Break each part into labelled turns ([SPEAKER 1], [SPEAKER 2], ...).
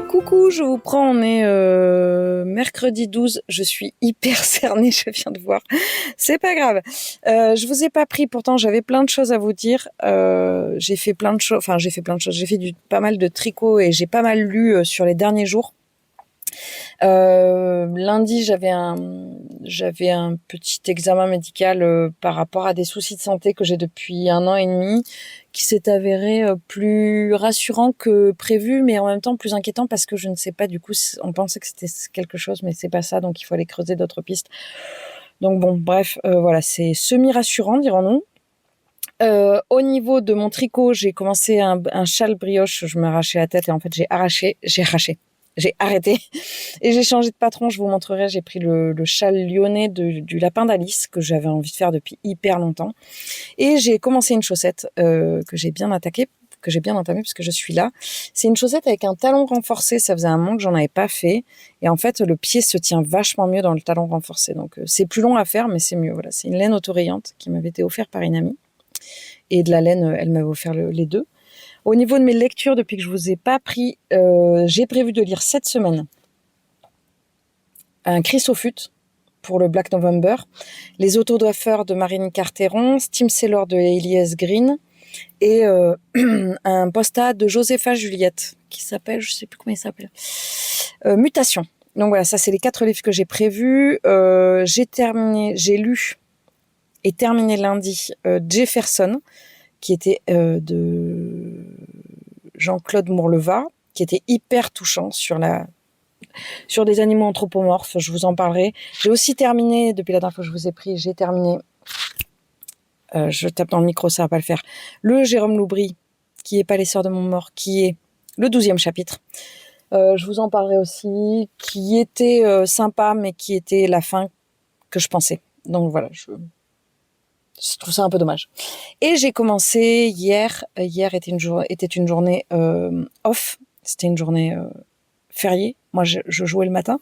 [SPEAKER 1] Coucou, je vous prends, on est mercredi 12, je suis hyper cernée, je viens de voir, c'est pas grave. Je vous ai pas pris, pourtant j'avais plein de choses à vous dire, j'ai fait plein de choses, j'ai fait pas mal de tricot et j'ai pas mal lu sur les derniers jours. Lundi, j'avais un petit examen médical par rapport à des soucis de santé que j'ai depuis 1 an et demi, qui s'est avéré plus rassurant que prévu, mais en même temps plus inquiétant parce que je ne sais pas, du coup, on pensait que c'était quelque chose, mais c'est pas ça, donc il faut aller creuser d'autres pistes. Donc bon, bref, voilà, c'est semi-rassurant, dirons-nous. Au niveau de mon tricot, j'ai commencé un châle brioche, je m'arrachais la tête et en fait j'ai arrêté et j'ai changé de patron, je vous montrerai, j'ai pris le châle lyonnais du lapin d'Alice que j'avais envie de faire depuis hyper longtemps et j'ai commencé une chaussette que j'ai bien entamée puisque je suis là. C'est une chaussette avec un talon renforcé, ça faisait un moment que j'en avais pas fait et en fait le pied se tient vachement mieux dans le talon renforcé, donc c'est plus long à faire mais c'est mieux. Voilà, c'est une laine autorayante qui m'avait été offerte par une amie et de la laine, elle m'avait offert les deux. Au niveau de mes lectures, depuis que je vous ai pas pris, j'ai prévu de lire cette semaine un Chrysophyte pour le Black November, les autodafeurs de Marine Carteron, Steam Sailor de Elias Green et un posta de Josepha Juliette qui s'appelle, je sais plus comment il s'appelle, Mutation. Donc voilà, ça c'est les 4 livres que j'ai prévus. J'ai lu et terminé lundi Jefferson, qui était de Jean-Claude Mourleva, qui était hyper touchant sur des animaux anthropomorphes, je vous en parlerai. J'ai aussi terminé, depuis la dernière fois que je vous ai pris, j'ai terminé, je tape dans le micro, ça va pas le faire, le Jérôme Loubry, qui est Pas les sœurs de Montmort, qui est le 12e chapitre. Je vous en parlerai aussi, qui était sympa, mais qui était la fin que je pensais. Donc voilà, je trouve ça un peu dommage. Et j'ai commencé hier était une journée off, c'était une journée fériée, moi je jouais le matin,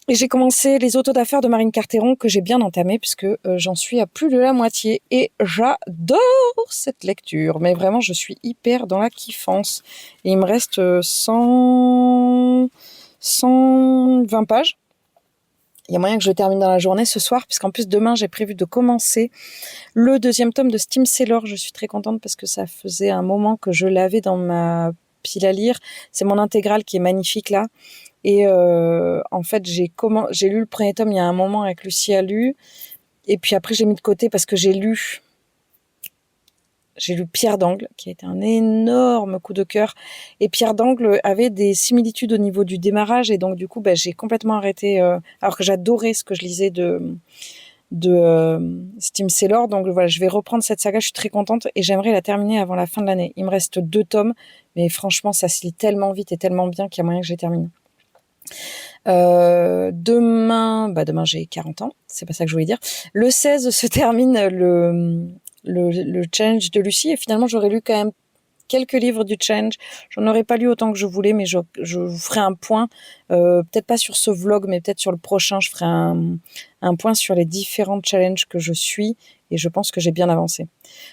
[SPEAKER 1] et j'ai commencé les autodafeurs de Marine Carteron que j'ai bien entamé puisque j'en suis à plus de la moitié et j'adore cette lecture, mais vraiment je suis hyper dans la kiffance et il me reste 120 pages. Il y a moyen que je le termine dans la journée ce soir, puisqu'en plus demain j'ai prévu de commencer le 2e tome de Steam Sailor. Je suis très contente parce que ça faisait un moment que je l'avais dans ma pile à lire. C'est mon intégrale qui est magnifique là. Et en fait j'ai lu le premier tome il y a un moment avec Lucie a lu. Et puis après j'ai mis de côté parce que j'ai lu Pierre d'Angle, qui a été un énorme coup de cœur. Et Pierre d'Angle avait des similitudes au niveau du démarrage. Et donc, du coup, j'ai complètement arrêté, alors que j'adorais ce que je lisais de Steam Sailor. Donc, voilà, je vais reprendre cette saga. Je suis très contente et j'aimerais la terminer avant la fin de l'année. Il me reste 2 tomes, mais franchement, ça se lit tellement vite et tellement bien qu'il y a moyen que je les termine. Demain, j'ai 40 ans. C'est pas ça que je voulais dire. Le 16 se termine le challenge de Lucie et finalement j'aurais lu quand même quelques livres du challenge. J'en aurais pas lu autant que je voulais, mais je vous ferai un point, peut-être pas sur ce vlog, mais peut-être sur le prochain. Je ferai un point sur les différents challenges que je suis et je pense que j'ai bien avancé.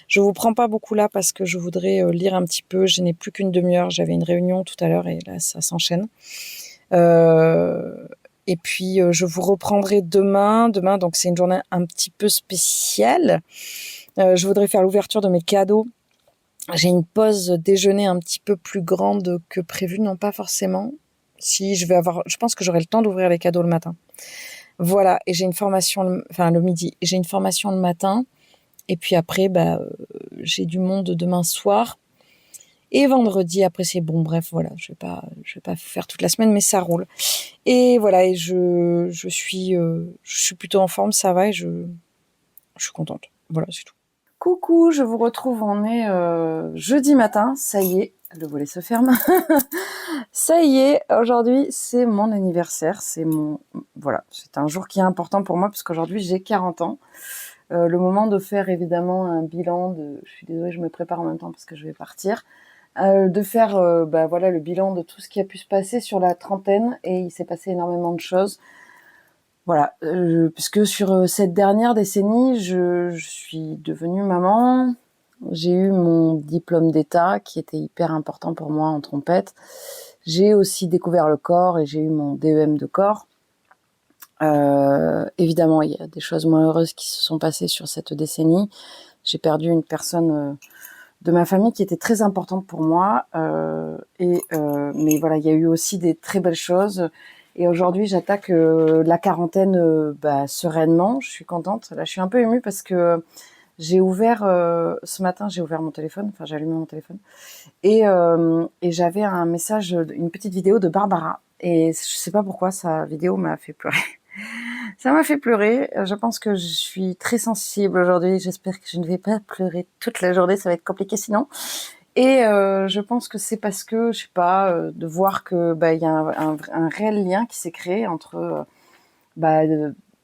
[SPEAKER 1] Je vous prends pas beaucoup là parce que je voudrais lire un petit peu. Je n'ai plus qu'une demi-heure. J'avais une réunion tout à l'heure et là ça s'enchaîne. Et puis je vous reprendrai demain. Demain, donc c'est une journée un petit peu spéciale. Je voudrais faire l'ouverture de mes cadeaux. J'ai une pause déjeuner un petit peu plus grande que prévu, non pas forcément. Je pense que j'aurai le temps d'ouvrir les cadeaux le matin. Voilà, et j'ai une formation, le midi. J'ai une formation le matin, et puis après, j'ai du monde demain soir. Et vendredi, après c'est bon, bref, voilà, je vais pas faire toute la semaine, mais ça roule. Et voilà, et je suis plutôt en forme, ça va, et je suis contente. Voilà, c'est tout. Coucou, je vous retrouve, on est jeudi matin, ça y est, le volet se ferme. Ça y est, aujourd'hui c'est mon anniversaire, c'est un jour qui est important pour moi puisqu'aujourd'hui j'ai 40 ans. Le moment de faire évidemment un bilan je suis désolée, je me prépare en même temps parce que je vais partir. de faire voilà, le bilan de tout ce qui a pu se passer sur la trentaine, et il s'est passé énormément de choses. Voilà, puisque sur cette dernière décennie, je suis devenue maman. J'ai eu mon diplôme d'État qui était hyper important pour moi en trompette. J'ai aussi découvert le corps et j'ai eu mon DEM de corps. Évidemment, il y a des choses moins heureuses qui se sont passées sur cette décennie. J'ai perdu une personne de ma famille qui était très importante pour moi. Mais voilà, il y a eu aussi des très belles choses. Et aujourd'hui, j'attaque la quarantaine sereinement. Je suis contente. Là, je suis un peu émue parce que j'ai ouvert ce matin, j'ai ouvert mon téléphone. Enfin, j'ai allumé mon téléphone et j'avais un message, une petite vidéo de Barbara. Et je sais pas pourquoi sa vidéo m'a fait pleurer. Ça m'a fait pleurer. Je pense que je suis très sensible aujourd'hui. J'espère que je ne vais pas pleurer toute la journée. Ça va être compliqué sinon. Et je pense que c'est parce que, je sais pas, de voir que il y a un réel lien qui s'est créé entre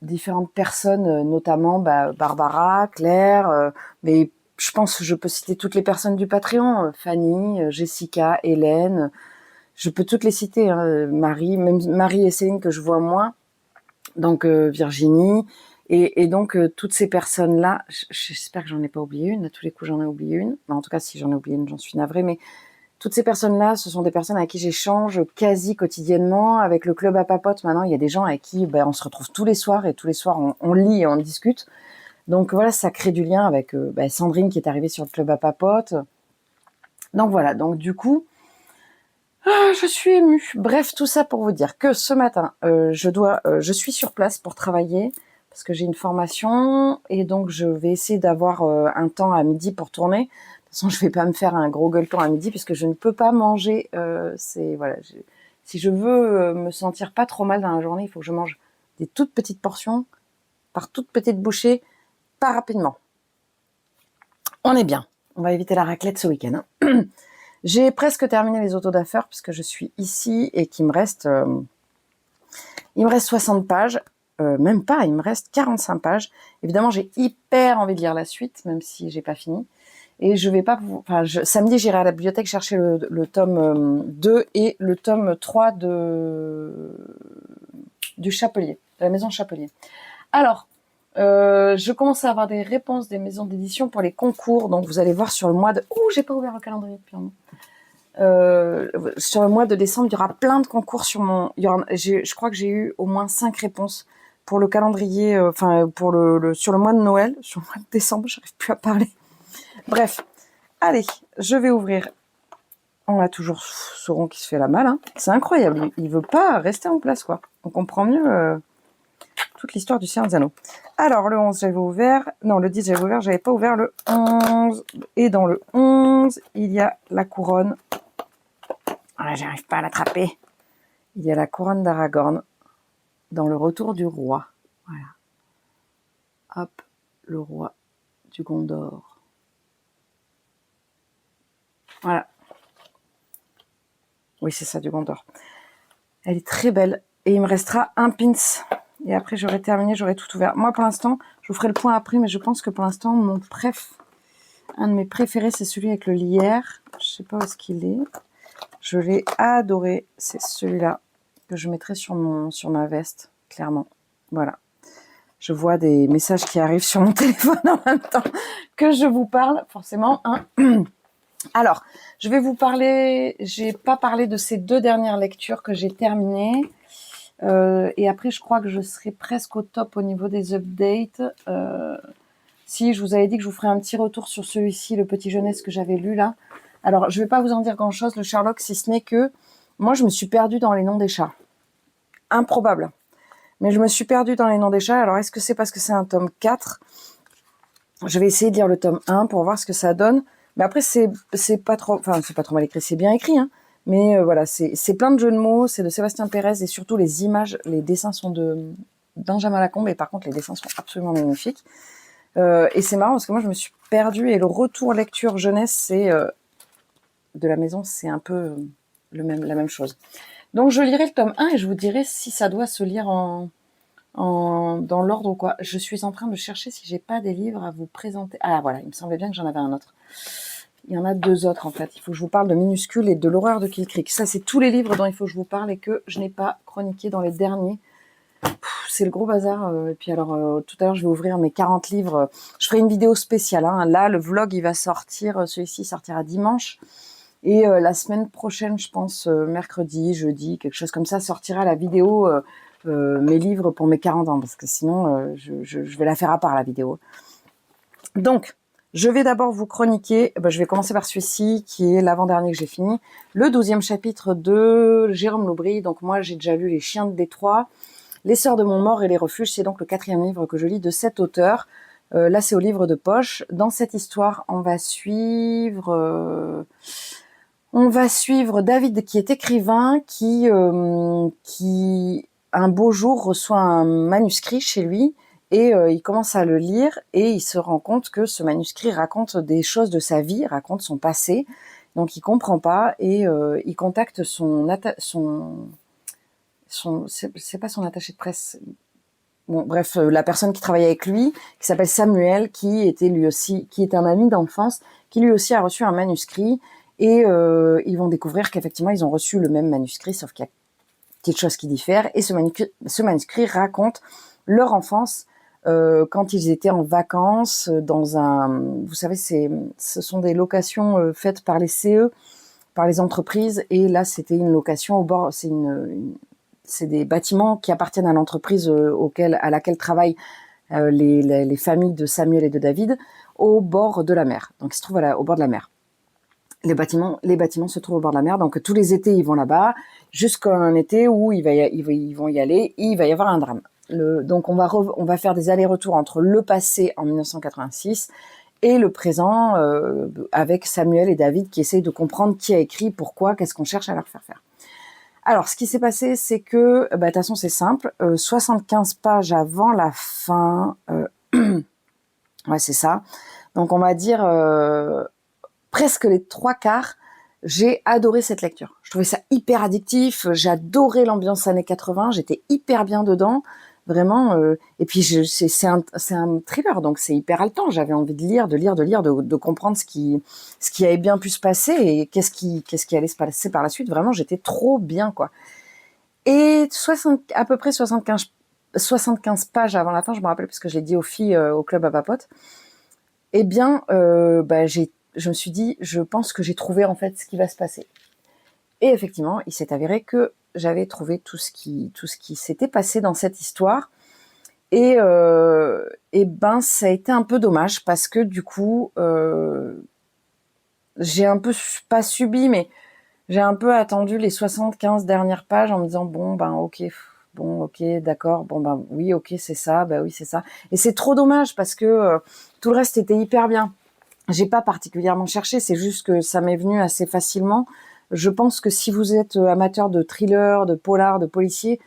[SPEAKER 1] différentes personnes, notamment Barbara, Claire, mais je pense que je peux citer toutes les personnes du Patreon, Fanny, Jessica, Hélène, je peux toutes les citer, hein, Marie, même Marie et Céline que je vois moins, donc Virginie, et donc toutes ces personnes-là, j'espère que j'en ai pas oublié une, à tous les coups j'en ai oublié une, en tout cas si j'en ai oublié une, j'en suis navrée, mais toutes ces personnes-là, ce sont des personnes avec qui j'échange quasi quotidiennement. Avec le club à papote, maintenant, il y a des gens avec qui on se retrouve tous les soirs, et tous les soirs, on lit et on discute. Donc voilà, ça crée du lien avec Sandrine qui est arrivée sur le club à papote. Donc voilà, donc du coup, je suis émue. Bref, tout ça pour vous dire que ce matin, je suis sur place pour travailler parce que j'ai une formation et donc je vais essayer d'avoir un temps à midi pour tourner. De toute façon, je vais pas me faire un gros gueuleton à midi puisque je ne peux pas manger. Si je veux me sentir pas trop mal dans la journée, il faut que je mange des toutes petites portions par toutes petites bouchées, pas rapidement. On est bien. On va éviter la raclette ce week-end. Hein. J'ai presque terminé les autos d'affaires puisque je suis ici et qu'il me reste, 60 pages. Même pas, il me reste 45 pages. Évidemment, j'ai hyper envie de lire la suite, même si j'ai pas fini. Et je vais pas, samedi, j'irai à la bibliothèque chercher le tome 2 et le tome 3 du Chapelier, de la maison Chapelier. Alors, je commence à avoir des réponses des maisons d'édition pour les concours. Donc, vous allez voir sur le mois de... j'ai pas ouvert le calendrier depuis un moment. Sur le mois de décembre, il y aura plein de concours sur mon... je crois que j'ai eu au moins 5 réponses pour le calendrier, sur le mois de Noël, sur le mois de décembre, j'arrive plus à parler. Bref, allez, je vais ouvrir. On a toujours Sauron qui se fait la malle, hein. C'est incroyable, il veut pas rester en place, quoi. On comprend mieux toute l'histoire du Seigneur des Anneaux. Alors, le 11, j'avais ouvert. Non, le 10, j'avais ouvert. J'avais pas ouvert le 11. Et dans le 11, il y a la couronne. J'arrive pas à l'attraper. Il y a la couronne d'Aragorn dans le retour du roi. Voilà. Hop, le roi du Gondor. Voilà. Oui, c'est ça, du Gondor. Elle est très belle. Et il me restera un pins. Et après, j'aurai terminé, j'aurai tout ouvert. Moi, pour l'instant, je vous ferai le point après, mais je pense que pour l'instant, un de mes préférés, c'est celui avec le lierre. Je sais pas où est-ce qu'il est. Je l'ai adoré. C'est celui-là que je mettrai sur ma veste, clairement. Voilà. Je vois des messages qui arrivent sur mon téléphone en même temps que je vous parle, forcément. Hein. Alors, je vais vous parler... J'ai pas parlé de ces 2 dernières lectures que j'ai terminées. Et après, je crois que je serai presque au top au niveau des updates. Si, je vous avais dit que je vous ferais un petit retour sur celui-ci, le Petit Jeunesse que j'avais lu là. Alors, je vais pas vous en dire grand-chose, le Sherlock, si ce n'est que moi, je me suis perdue dans les noms des chats. Improbable. Mais je me suis perdue dans les noms des chats. Alors, est-ce que c'est parce que c'est un tome 4 ? Je vais essayer de lire le tome 1 pour voir ce que ça donne. Mais après, c'est pas trop mal écrit, c'est bien écrit, hein. Mais voilà, c'est plein de jeux de mots, c'est de Sébastien Pérez et surtout les images, les dessins sont de Benjamin Lacombe et par contre les dessins sont absolument magnifiques. Et c'est marrant parce que moi je me suis perdue et le retour lecture jeunesse de la maison, c'est un peu la même chose. Donc je lirai le tome 1 et je vous dirai si ça doit se lire dans l'ordre ou quoi. Je suis en train de chercher si j'ai pas des livres à vous présenter. Ah voilà, il me semblait bien que j'en avais un autre. il y en a 2 autres en fait. Il faut que je vous parle de Minuscule et de L'horreur de Kill Creek. Ça, c'est tous les livres dont il faut que je vous parle et que je n'ai pas chroniqué dans les derniers. C'est le gros bazar. Et puis alors, tout à l'heure, je vais ouvrir mes 40 livres. Je ferai une vidéo spéciale. Hein. Là, le vlog, il va sortir. Celui-ci sortira dimanche. Et la semaine prochaine, je pense, mercredi, jeudi, quelque chose comme ça, sortira la vidéo mes livres pour mes 40 ans. Parce que sinon, je vais la faire à part, la vidéo. Donc, je vais d'abord vous chroniquer. Je vais commencer par celui-ci, qui est l'avant-dernier que j'ai fini. Le 12e chapitre de Jérôme Laubry. Donc, moi, j'ai déjà lu Les Chiens de Détroit. Les Sœurs de Montmort et les Refuges, c'est donc le 4e livre que je lis de cet auteur. Là, c'est au livre de poche. Dans cette histoire, on va suivre David, qui est écrivain, qui un beau jour reçoit un manuscrit chez lui et il commence à le lire et il se rend compte que ce manuscrit raconte des choses de sa vie, raconte son passé. Donc, il comprend pas et il contacte c'est pas son attaché de presse. Bon, bref, la personne qui travaillait avec lui, qui s'appelle Samuel, qui était un ami d'enfance, qui lui aussi a reçu un manuscrit, et ils vont découvrir qu'effectivement ils ont reçu le même manuscrit, sauf qu'il y a quelque chose qui diffère, et ce manuscrit raconte leur enfance quand ils étaient en vacances dans vous savez, ce sont des locations faites par les CE, par les entreprises, et là c'était une location au bord, c'est des bâtiments qui appartiennent à l'entreprise à laquelle travaillent les familles de Samuel et de David, au bord de la mer. Donc, ils se trouvent au bord de la mer. Les bâtiments se trouvent au bord de la mer. Donc, tous les étés, ils vont là-bas, jusqu'à un été où ils vont y aller, et il va y avoir un drame. Donc, on va faire des allers-retours entre le passé en 1986 et le présent avec Samuel et David qui essayent de comprendre qui a écrit, pourquoi, qu'est-ce qu'on cherche à leur faire faire. Alors, ce qui s'est passé, c'est que, de toute façon, c'est simple. 75 pages avant la fin, ouais, c'est ça. Donc, on va dire presque les 3/4. J'ai adoré cette lecture. Je trouvais ça hyper addictif. J'adorais l'ambiance années 80. J'étais hyper bien dedans. Vraiment. Et puis, c'est un thriller, donc c'est hyper haletant. J'avais envie de lire, de comprendre ce qui avait bien pu se passer et qu'est-ce qui allait se passer par la suite. Vraiment, j'étais trop bien, quoi. Et à peu près 75 pages avant la fin, je me rappelle parce que je l'ai dit aux filles au club à papote. Eh bien, je me suis dit, je pense que j'ai trouvé en fait ce qui va se passer. Et effectivement, il s'est avéré que j'avais trouvé tout ce qui s'était passé dans cette histoire. Et ça a été un peu dommage parce que du coup, j'ai un peu pas subi, mais j'ai un peu attendu les 75 dernières pages en me disant ok, d'accord, oui, ok, c'est ça, oui, c'est ça. Et c'est trop dommage parce que tout le reste était hyper bien. J'ai pas particulièrement cherché, c'est juste que ça m'est venu assez facilement. Je pense que si vous êtes amateur de thriller, de polar, de policier,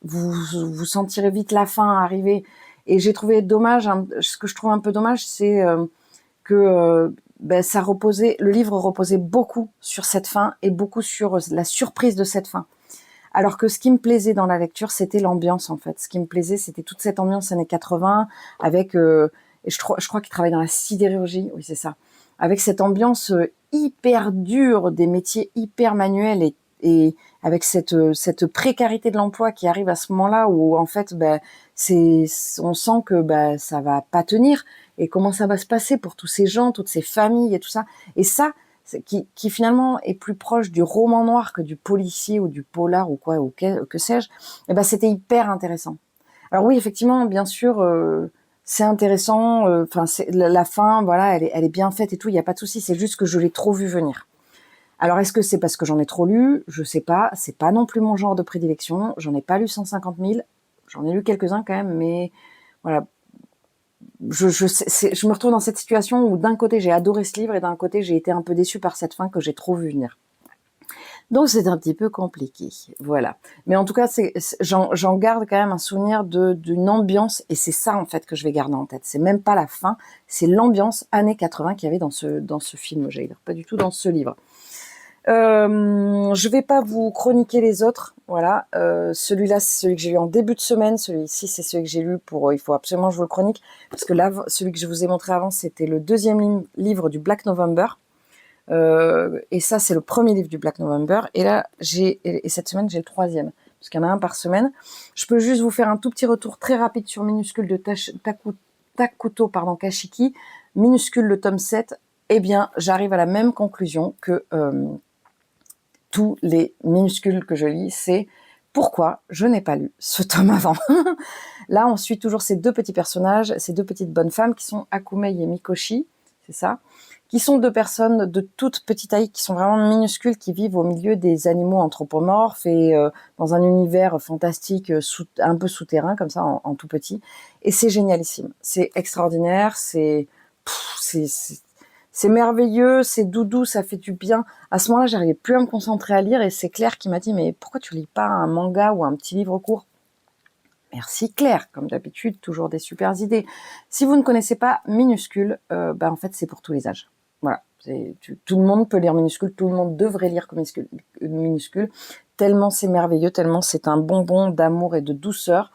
[SPEAKER 1] vous sentirez vite la fin arriver. Et j'ai trouvé dommage, ce que je trouve un peu dommage, c'est que le livre reposait beaucoup sur cette fin et beaucoup sur la surprise de cette fin. Alors que ce qui me plaisait dans la lecture, c'était l'ambiance en fait. Ce qui me plaisait, c'était toute cette ambiance années 80 avec, et je crois qu'il travaille dans la sidérurgie, oui c'est ça, avec cette ambiance hyper dure, des métiers hyper manuels et avec cette précarité de l'emploi qui arrive à ce moment-là où en fait, on sent que ça va pas tenir et comment ça va se passer pour tous ces gens, toutes ces familles et tout ça. Et ça, qui finalement est plus proche du roman noir que du policier ou du polar ou quoi, ou que sais-je, et c'était hyper intéressant. Alors oui, effectivement, bien sûr, c'est intéressant. La fin, voilà, elle est bien faite et tout. Il y a pas de souci. C'est juste que je l'ai trop vu venir. Alors est-ce que c'est parce que j'en ai trop lu? Je sais pas. C'est pas non plus mon genre de prédilection. J'en ai pas lu 150 000. J'en ai lu quelques-uns quand même, mais voilà. Je me retrouve dans cette situation où d'un côté j'ai adoré ce livre et d'un côté j'ai été un peu déçue par cette fin que j'ai trop vu venir. Donc c'est un petit peu compliqué, voilà. Mais en tout cas, j'en garde quand même un souvenir d'une ambiance et c'est ça en fait que je vais garder en tête. C'est même pas la fin, c'est l'ambiance années 80 qu'il y avait dans ce film, j'allais dire, pas du tout dans ce livre. Je vais pas vous chroniquer les autres, voilà. Celui-là, c'est celui que j'ai lu en début de semaine. Celui-ci, c'est celui que j'ai lu il faut absolument que je vous le chronique parce que là, celui que je vous ai montré avant, c'était le 2e livre du Black November. Et ça, c'est le premier livre du Black November. Et là, et cette semaine, j'ai le troisième. Parce qu'il y en a un par semaine. Je peux juste vous faire un tout petit retour très rapide sur Minuscule de Takuto Kashiki. Minuscule, le tome 7. Eh bien, j'arrive à la même conclusion que tous les minuscules que je lis, c'est pourquoi je n'ai pas lu ce tome avant. Là, on suit toujours ces deux petits personnages, ces deux petites bonnes femmes qui sont Akumei et Mikoshi, c'est ça, qui sont deux personnes de toute petite taille, qui sont vraiment minuscules, qui vivent au milieu des animaux anthropomorphes et dans un univers fantastique, un peu souterrain, comme ça, en tout petit. Et c'est génialissime, c'est extraordinaire, c'est merveilleux, c'est doudou, ça fait du bien. À ce moment-là, j'arrivais plus à me concentrer à lire et c'est Claire qui m'a dit « Mais pourquoi tu lis pas un manga ou un petit livre court ?» Merci Claire, comme d'habitude, toujours des super idées. Si vous ne connaissez pas Minuscule, en fait, c'est pour tous les âges. Voilà, tout le monde peut lire Minuscule, tout le monde devrait lire Minuscule, tellement c'est merveilleux, tellement c'est un bonbon d'amour et de douceur.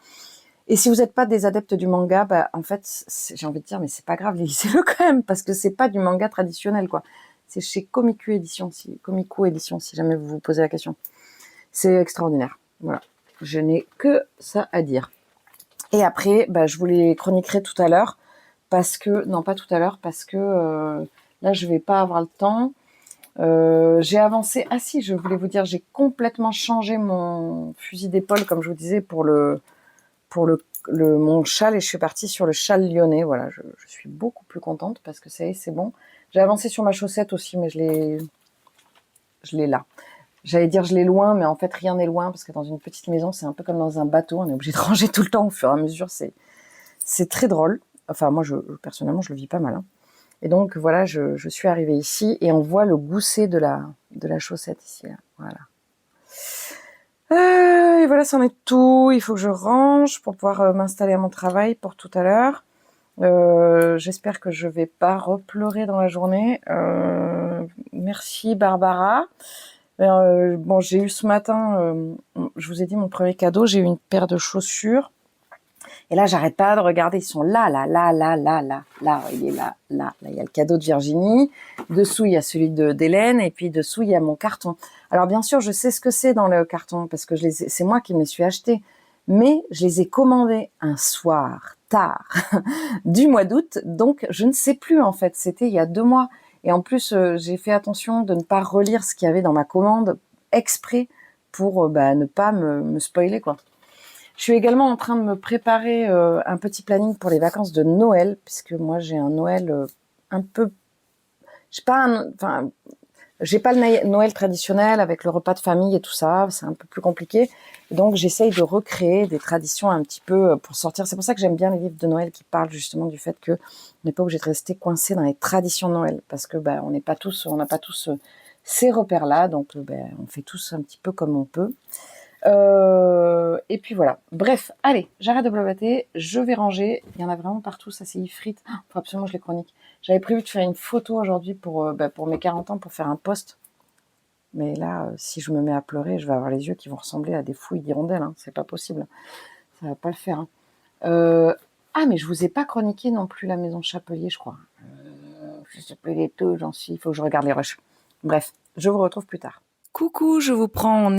[SPEAKER 1] Et si vous n'êtes pas des adeptes du manga, en fait, j'ai envie de dire, mais c'est pas grave, lisez-le quand même, parce que c'est pas du manga traditionnel, quoi. C'est chez Komiku Édition, si jamais vous vous posez la question. C'est extraordinaire. Voilà. Je n'ai que ça à dire. Et après, je vous les chroniquerai tout à l'heure, parce que là, je vais pas avoir le temps. J'ai avancé. Ah si, je voulais vous dire, j'ai complètement changé mon fusil d'épaule, comme je vous disais, pour mon châle, et je suis partie sur le châle lyonnais. Voilà, je suis beaucoup plus contente parce que c'est bon. J'ai avancé sur ma chaussette aussi, mais je l'ai là. J'allais dire je l'ai loin, mais en fait rien n'est loin parce que dans une petite maison, c'est un peu comme dans un bateau. On est obligé de ranger tout le temps au fur et à mesure. C'est très drôle. Enfin, moi, personnellement, je le vis pas mal. Hein. Et donc voilà, je suis arrivée ici et on voit le gousset de la chaussette ici. Là. Voilà. Et voilà, c'en est tout. Il faut que je range pour pouvoir m'installer à mon travail pour tout à l'heure. J'espère que je vais pas repleurer dans la journée. Merci Barbara. Bon, j'ai eu ce matin, je vous ai dit mon premier cadeau, j'ai eu une paire de chaussures. Et là, j'arrête pas de regarder, ils sont là, il est là, il y a le cadeau de Virginie, dessous il y a celui d'Hélène, et puis dessous il y a mon carton. Alors bien sûr, je sais ce que c'est dans le carton, parce que c'est moi qui me les suis achetés, mais je les ai commandés un soir, tard, du mois d'août, donc je ne sais plus en fait, c'était il y a 2 mois. Et en plus, j'ai fait attention de ne pas relire ce qu'il y avait dans ma commande, exprès, pour ne pas me spoiler, quoi. Je suis également en train de me préparer un petit planning pour les vacances de Noël, puisque moi j'ai un Noël un peu... j'ai pas le Noël traditionnel avec le repas de famille et tout ça, c'est un peu plus compliqué. Donc j'essaye de recréer des traditions un petit peu pour sortir. C'est pour ça que j'aime bien les livres de Noël qui parlent justement du fait qu'on n'est pas obligé de rester coincé dans les traditions de Noël, parce que on n'a pas tous ces repères-là, donc on fait tous un petit peu comme on peut. Et puis voilà. Bref, allez, j'arrête de blablater, je vais ranger. Il y en a vraiment partout, ça c'est ifrite. Faut absolument que je les chronique. J'avais prévu de faire une photo aujourd'hui pour mes 40 ans, pour faire un post. Mais là, si je me mets à pleurer, je vais avoir les yeux qui vont ressembler à des fouilles d'hirondelles. Hein. C'est pas possible. Ça va pas le faire. Hein. Mais je vous ai pas chroniqué non plus la maison Chapelier, je crois. Je sais plus les taux, j'en suis. Il faut que je regarde les rushs. Bref, je vous retrouve plus tard. Coucou, je vous prends,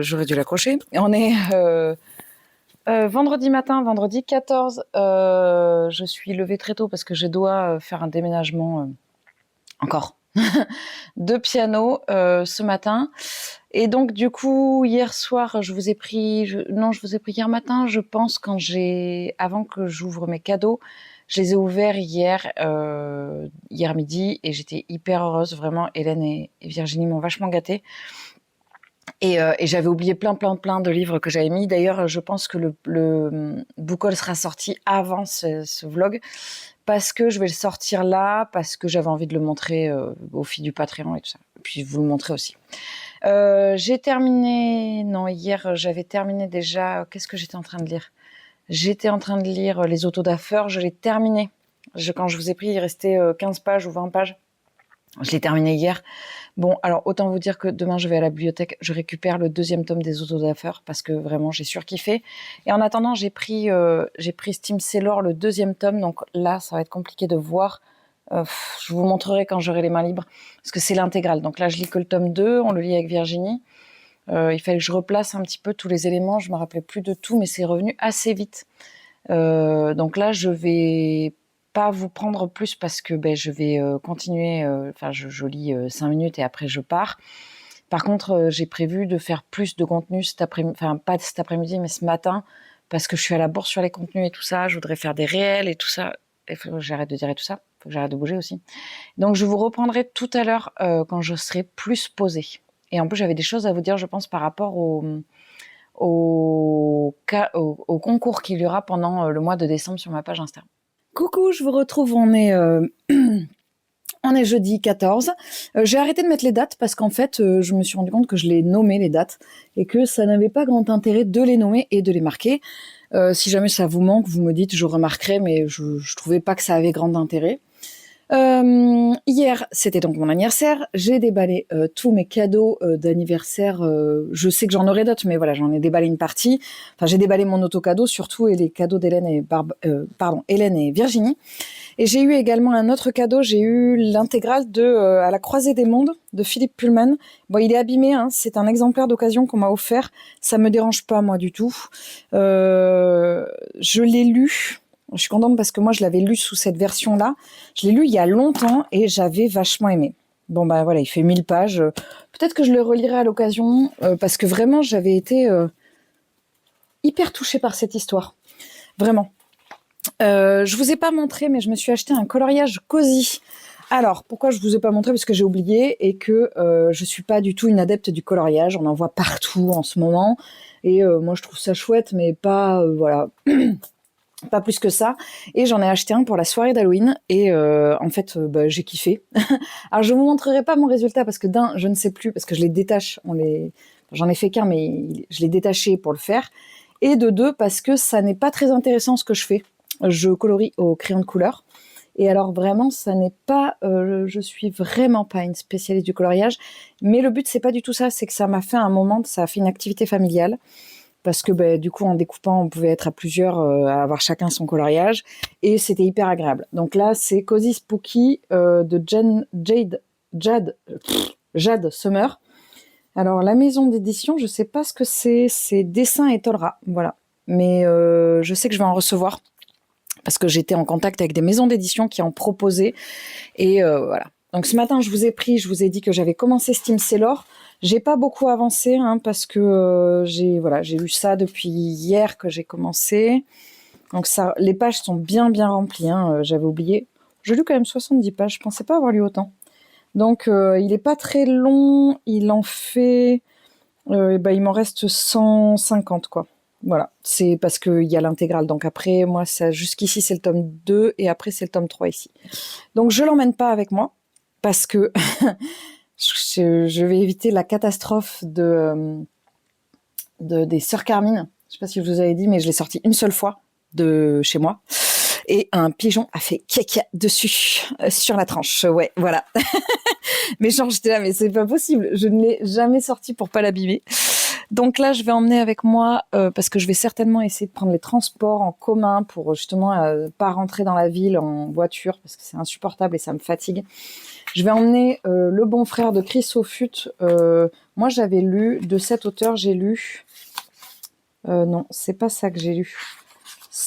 [SPEAKER 1] j'aurais dû l'accrocher, on est vendredi matin, vendredi 14, je suis levée très tôt parce que je dois faire un déménagement encore de piano ce matin, et donc du coup hier soir je vous ai pris hier matin, je pense, avant que j'ouvre mes cadeaux. Je les ai ouverts hier midi et j'étais hyper heureuse, vraiment. Hélène et Virginie m'ont vachement gâtée. Et j'avais oublié plein de livres que j'avais mis. D'ailleurs, je pense que le book haul sera sorti avant ce vlog, parce que je vais le sortir là, parce que j'avais envie de le montrer aux filles du Patreon et tout ça. Et puis vous le montrer aussi. Hier j'avais terminé déjà. Qu'est-ce que j'étais en train de lire ? J'étais en train de lire Les Autodafeurs, je l'ai terminé. Quand je vous ai pris, il restait 15 pages ou 20 pages. Je l'ai terminé hier. Bon, alors autant vous dire que demain je vais à la bibliothèque, je récupère le 2e tome des Autodafeurs parce que vraiment j'ai surkiffé. Et en attendant, j'ai pris Steam Sailor, le 2e tome, donc là ça va être compliqué de voir Je vous montrerai quand j'aurai les mains libres, parce que c'est l'intégrale. Donc là, je lis que le tome 2, on le lit avec Virginie. Il fallait que je replace un petit peu tous les éléments, je me rappelais plus de tout, mais c'est revenu assez vite. Donc là, je vais pas vous prendre plus parce que je vais continuer, je lis 5 minutes et après je pars. Par contre, j'ai prévu de faire plus de contenu cet après-midi, enfin pas cet après-midi, mais ce matin, parce que je suis à la bourse sur les contenus et tout ça, je voudrais faire des réels et tout ça. Il faut que j'arrête de dire tout ça, il faut que j'arrête de bouger aussi. Donc je vous reprendrai tout à l'heure quand je serai plus posée. Et en plus, j'avais des choses à vous dire, je pense, par rapport au concours qu'il y aura pendant le mois de décembre sur ma page Insta. Coucou, je vous retrouve, on est jeudi 14. J'ai arrêté de mettre les dates parce qu'en fait, je me suis rendu compte que je les nommais les dates et que ça n'avait pas grand intérêt de les nommer et de les marquer. Si jamais ça vous manque, vous me dites, je remarquerai, mais je trouvais pas que ça avait grand intérêt. Hier, c'était donc mon anniversaire. J'ai déballé tous mes cadeaux d'anniversaire. Je sais que j'en aurai d'autres, mais voilà, j'en ai déballé une partie. Enfin, j'ai déballé mon auto-cadeau surtout et les cadeaux d'Hélène et Hélène et Virginie. Et j'ai eu également un autre cadeau. J'ai eu l'intégrale de À la croisée des mondes de Philippe Pullman. Bon, il est abîmé. Hein, c'est un exemplaire d'occasion qu'on m'a offert. Ça me dérange pas moi du tout. Je l'ai lu. Je suis contente parce que moi, je l'avais lu sous cette version-là. Je l'ai lu il y a longtemps et j'avais vachement aimé. Bon, voilà, il fait 1000 pages. Peut-être que je le relirai à l'occasion parce que vraiment, j'avais été hyper touchée par cette histoire. Vraiment. Je vous ai pas montré, mais je me suis acheté un coloriage Cozy. Alors, pourquoi je vous ai pas montré? Parce que j'ai oublié et que je suis pas du tout une adepte du coloriage. On en voit partout en ce moment. Et moi, je trouve ça chouette, mais pas... voilà... pas plus que ça, et j'en ai acheté un pour la soirée d'Halloween, et en fait, j'ai kiffé. Alors, je vous montrerai pas mon résultat, parce que je ne sais plus, parce que je les détache, j'en ai fait qu'un, mais je l'ai détaché pour le faire, et de deux, parce que ça n'est pas très intéressant ce que je fais. Je colorie au crayon de couleur, et alors vraiment, ça n'est pas, je suis vraiment pas une spécialiste du coloriage, mais le but, c'est pas du tout ça, c'est que ça m'a fait ça a fait une activité familiale, parce que du coup, en découpant, on pouvait être à plusieurs, à avoir chacun son coloriage, et c'était hyper agréable. Donc là, c'est Cozy Spooky de Jade Summer. Alors, la maison d'édition, je sais pas ce que c'est Dessin et Tolra, voilà. Mais je sais que je vais en recevoir, parce que j'étais en contact avec des maisons d'édition qui en proposaient, et voilà. Donc ce matin, je vous ai dit que j'avais commencé Steam Sailor. J'ai pas beaucoup avancé parce que j'ai lu ça depuis hier que j'ai commencé. Donc ça, les pages sont bien remplies. J'avais oublié. J'ai lu quand même 70 pages. Je pensais pas avoir lu autant. Donc il est pas très long. Il en fait, il m'en reste 150 quoi. Voilà, c'est parce qu'il y a l'intégrale. Donc après, moi, jusqu'ici, c'est le tome 2 et après, c'est le tome 3 ici. Donc je l'emmène pas avec moi parce que je vais éviter la catastrophe des sœurs Carmine. Je sais pas si je vous avais dit, mais je l'ai sorti une seule fois de chez moi. Et un pigeon a fait caca dessus, sur la tranche. Ouais, voilà. Mais genre, j'étais là, mais c'est pas possible. Je ne l'ai jamais sorti pour pas l'abîmer. Donc là, je vais emmener avec moi, parce que je vais certainement essayer de prendre les transports en commun pour justement pas rentrer dans la ville en voiture, parce que c'est insupportable et ça me fatigue. Je vais emmener Le Bon Frère de Chris Offutt. Moi, j'avais lu, de cet auteur, j'ai lu... non, c'est pas ça que j'ai lu.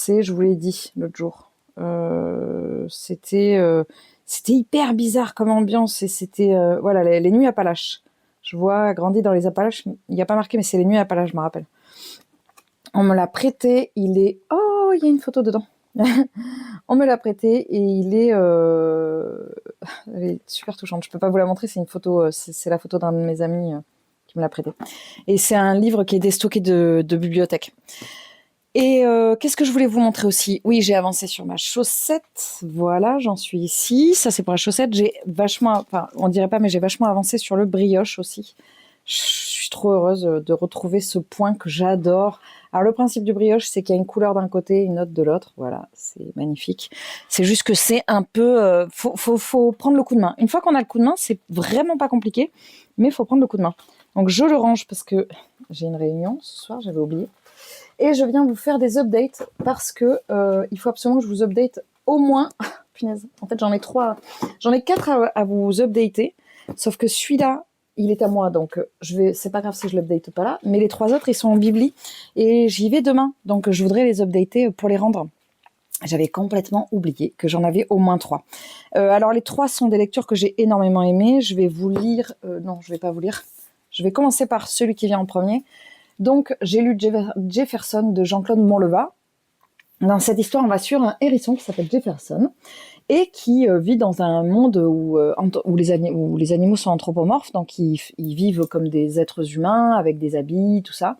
[SPEAKER 1] Je vous l'ai dit l'autre jour. C'était hyper bizarre comme ambiance, et c'était... voilà, les Nuits Appalaches. Je vois grandi dans les Appalaches. Il n'y a pas marqué, mais c'est les Nuits Appalaches, je me rappelle. On me l'a prêté. Oh, il y a une photo dedans. On me l'a prêté et elle est super touchante. Je peux pas vous la montrer, c'est une photo, c'est la photo d'un de mes amis qui me l'a prêté. Et c'est un livre qui est déstocké de bibliothèque. Et qu'est-ce que je voulais vous montrer aussi? Oui, j'ai avancé sur ma chaussette. Voilà, j'en suis ici. Ça, c'est pour la chaussette. On dirait pas, mais j'ai vachement avancé sur le brioche aussi. Je suis trop heureuse de retrouver ce point que j'adore. Alors, le principe du brioche, c'est qu'il y a une couleur d'un côté, une autre de l'autre. Voilà, c'est magnifique. C'est juste que c'est un peu... faut prendre le coup de main. Une fois qu'on a le coup de main, c'est vraiment pas compliqué, mais il faut prendre le coup de main. Donc, je le range parce que j'ai une réunion ce soir, j'avais oublié. Et je viens vous faire des updates parce que il faut absolument que je vous update au moins, punaise, en fait j'en ai 3, j'en ai 4 à vous updater, sauf que celui-là, il est à moi, donc c'est pas grave si je l'update pas là, mais les 3 autres, ils sont en bibli, et j'y vais demain, donc je voudrais les updater pour les rendre. J'avais complètement oublié que j'en avais au moins 3. Alors les 3 sont des lectures que j'ai énormément aimées. Je vais vous lire... non, je vais pas vous lire. Je vais commencer par celui qui vient en premier. Donc, j'ai lu Jefferson de Jean-Claude Monleva. Dans cette histoire, on va suivre un hérisson qui s'appelle Jefferson et qui vit dans un monde où les animaux sont anthropomorphes, donc ils vivent comme des êtres humains, avec des habits, tout ça.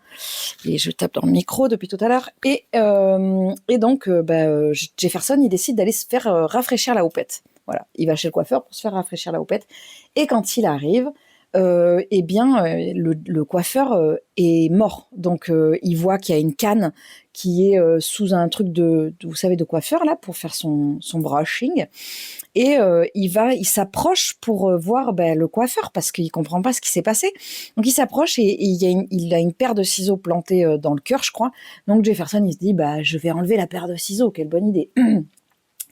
[SPEAKER 1] Et je tape dans le micro depuis tout à l'heure. Et donc, Jefferson, il décide d'aller se faire rafraîchir la houppette. Voilà, il va chez le coiffeur pour se faire rafraîchir la houppette. Et quand il arrive, le coiffeur est mort. Donc, il voit qu'il y a une canne qui est sous un truc vous savez, de coiffeur là pour faire son brushing. Et il s'approche pour voir le coiffeur parce qu'il comprend pas ce qui s'est passé. Donc il s'approche et il a une paire de ciseaux plantée dans le cœur, je crois. Donc Jefferson, il se dit je vais enlever la paire de ciseaux, quelle bonne idée.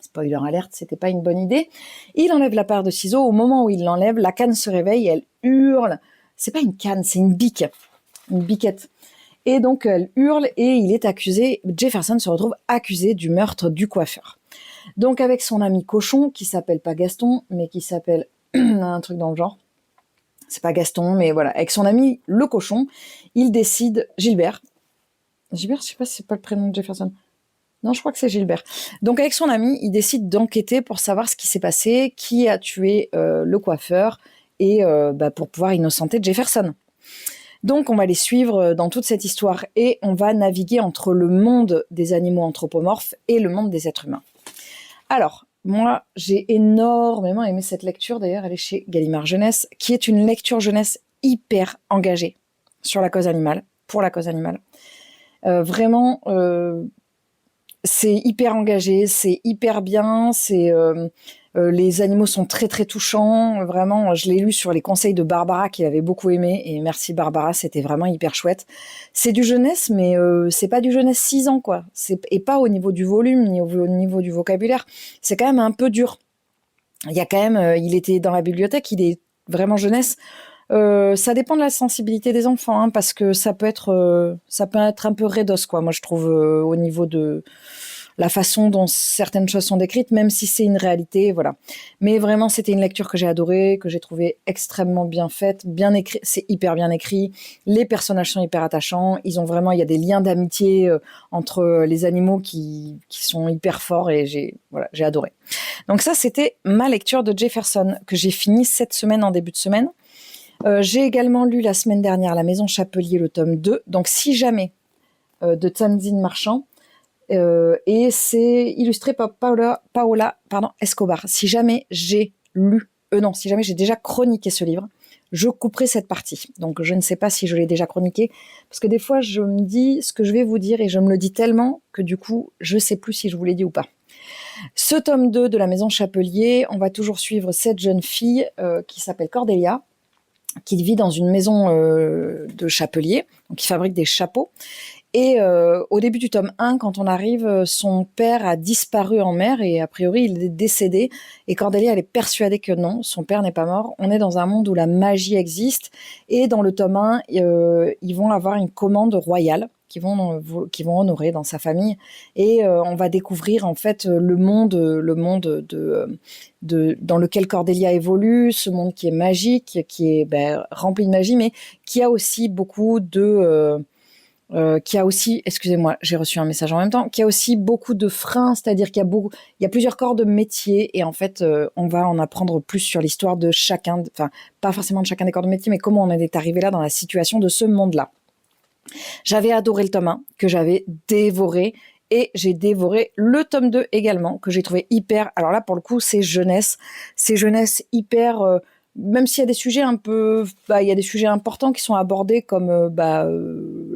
[SPEAKER 1] Spoiler alerte, c'était pas une bonne idée. Il enlève la paire de ciseaux. Au moment où il l'enlève, la canne se réveille, elle hurle. C'est pas une canne, c'est une biquette. Et donc elle hurle et il est accusé. Jefferson se retrouve accusé du meurtre du coiffeur. Donc avec son ami cochon, qui s'appelle pas Gaston, mais qui s'appelle un truc dans le genre. C'est pas Gaston, mais voilà. Avec son ami le cochon, il décide... Gilbert, je sais pas si c'est pas le prénom de Jefferson. Non, je crois que c'est Gilbert. Donc avec son ami, il décide d'enquêter pour savoir ce qui s'est passé, qui a tué le coiffeur, et pour pouvoir innocenter Jefferson. Donc on va les suivre dans toute cette histoire et on va naviguer entre le monde des animaux anthropomorphes et le monde des êtres humains. Alors, moi, j'ai énormément aimé cette lecture. D'ailleurs, elle est chez Gallimard Jeunesse, qui est une lecture jeunesse hyper engagée sur la cause animale, pour la cause animale. Vraiment, c'est hyper engagé, c'est hyper bien, les animaux sont très très touchants. Vraiment, je l'ai lu sur les conseils de Barbara qu'il avait beaucoup aimé, et merci Barbara, c'était vraiment hyper chouette. C'est du jeunesse, mais c'est pas du jeunesse 6 ans quoi. Et pas au niveau du volume ni au niveau du vocabulaire. C'est quand même un peu dur. Il y a quand même, il était dans la bibliothèque, il est vraiment jeunesse. Ça dépend de la sensibilité des enfants, hein, parce que ça peut être un peu raidos quoi. Moi je trouve au niveau de la façon dont certaines choses sont décrites, même si c'est une réalité, voilà. Mais vraiment, c'était une lecture que j'ai adorée, que j'ai trouvée extrêmement bien faite, bien écrit. C'est hyper bien écrit. Les personnages sont hyper attachants. Il y a des liens d'amitié entre les animaux qui sont hyper forts et j'ai adoré. Donc ça, c'était ma lecture de Jefferson que j'ai fini cette semaine en début de semaine. J'ai également lu la semaine dernière La Maison Chapelier, le tome 2. Donc si jamais de Tanzine Marchand. Et c'est illustré par Paola Escobar. Si jamais j'ai déjà chroniqué ce livre, je couperai cette partie. Donc je ne sais pas si je l'ai déjà chroniqué, parce que des fois je me dis ce que je vais vous dire et je me le dis tellement que du coup je sais plus si je vous l'ai dit ou pas. Ce tome 2 de La Maison Chapelier, on va toujours suivre cette jeune fille qui s'appelle Cordelia, qui vit dans une maison de chapelier, donc qui fabrique des chapeaux. Et au début du tome 1, quand on arrive, son père a disparu en mer et a priori il est décédé. Et Cordelia, elle est persuadée que non, son père n'est pas mort. On est dans un monde où la magie existe. Et dans le tome 1, ils vont avoir une commande royale qu'ils vont honorer dans sa famille. Et on va découvrir en fait le monde dans lequel Cordelia évolue, ce monde qui est magique, qui est rempli de magie, mais qui a aussi beaucoup de... excusez-moi, j'ai reçu un message en même temps, qui a aussi beaucoup de freins, c'est-à-dire qu'il y a plusieurs corps de métier et en fait, on va en apprendre plus sur l'histoire de chacun, enfin, pas forcément de chacun des corps de métier, mais comment on est arrivé là dans la situation de ce monde-là. J'avais adoré le tome 1, que j'avais dévoré, et j'ai dévoré le tome 2 également, que j'ai trouvé hyper, alors là, pour le coup, c'est jeunesse hyper... même s'il y a des sujets il y a des sujets importants qui sont abordés comme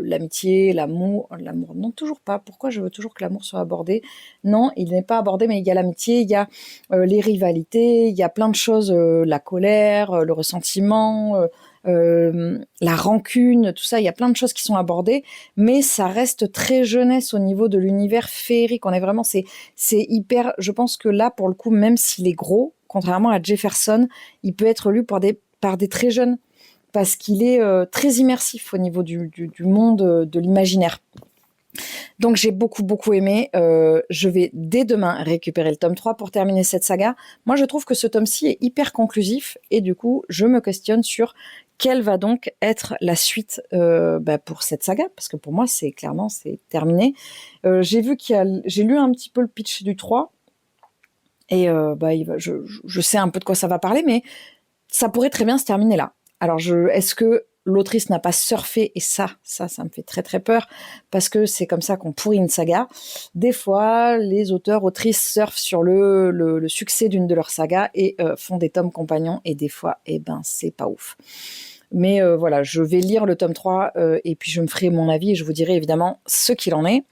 [SPEAKER 1] l'amitié, l'amour, non toujours pas. Pourquoi je veux toujours que l'amour soit abordé? Non, il n'est pas abordé, mais il y a l'amitié, il y a les rivalités, il y a plein de choses, la colère, le ressentiment, la rancune, tout ça. Il y a plein de choses qui sont abordées, mais ça reste très jeunesse au niveau de l'univers féerique. On est vraiment, c'est hyper. Je pense que là, pour le coup, même s'il est gros, contrairement à Jefferson, il peut être lu par des très jeunes parce qu'il est très immersif au niveau du monde de l'imaginaire. Donc j'ai beaucoup aimé. Je vais dès demain récupérer le tome 3 pour terminer cette saga. Moi je trouve que ce tome-ci est hyper conclusif et du coup je me questionne sur quelle va donc être la suite pour cette saga, parce que pour moi c'est terminé. J'ai lu un petit peu le pitch du 3 et je sais un peu de quoi ça va parler, mais ça pourrait très bien se terminer là. Alors, est-ce que l'autrice n'a pas surfé? Et ça me fait très peur, parce que c'est comme ça qu'on pourrit une saga. Des fois, les auteurs, autrices surfent sur le succès d'une de leurs sagas et font des tomes compagnons, et des fois, c'est pas ouf. Mais voilà, je vais lire le tome 3 et puis je me ferai mon avis et je vous dirai évidemment ce qu'il en est.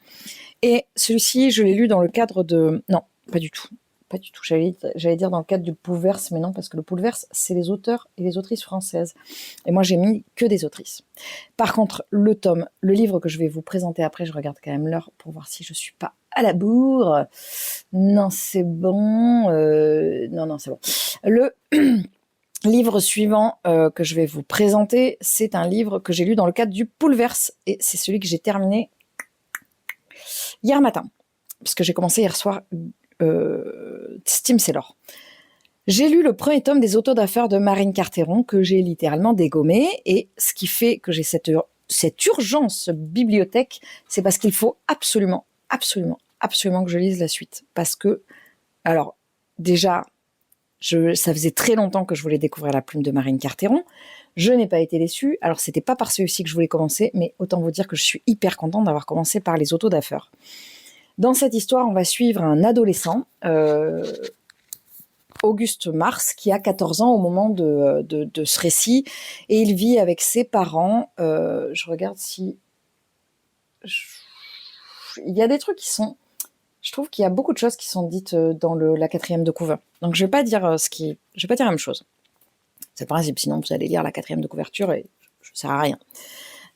[SPEAKER 1] Et celui-ci, je l'ai lu dans le cadre de... Non, pas du tout. Pas du tout. J'allais dire dans le cadre du Poolverse, mais non, parce que le Poolverse, c'est les auteurs et les autrices françaises. Et moi, j'ai mis que des autrices. Par contre, le livre que je vais vous présenter après, je regarde quand même l'heure pour voir si je suis pas à la bourre. Non, c'est bon. Non, c'est bon. Le livre suivant que je vais vous présenter, c'est un livre que j'ai lu dans le cadre du Poolverse. Et c'est celui que j'ai terminé hier matin, parce que j'ai commencé hier soir Tim Saylor. J'ai lu le premier tome des Autos d'affaires de Marine Carteron, que j'ai littéralement dégommé, et ce qui fait que j'ai cette urgence bibliothèque, c'est parce qu'il faut absolument que je lise la suite. Parce que, alors, déjà, ça faisait très longtemps que je voulais découvrir la plume de Marine Carteron. Je n'ai pas été déçue. Alors, c'était pas par celui-ci que je voulais commencer, mais autant vous dire que je suis hyper contente d'avoir commencé par les Autos d'affaires. Dans cette histoire, on va suivre un adolescent, Auguste Mars, qui a 14 ans au moment de ce récit, et il vit avec ses parents. Je regarde si... Il y a des trucs qui sont... Je trouve qu'il y a beaucoup de choses qui sont dites dans la 4e de couverture. Donc je vais pas dire je vais pas dire la même chose. C'est le principe, sinon vous allez lire la 4e de couverture et ça sert à rien.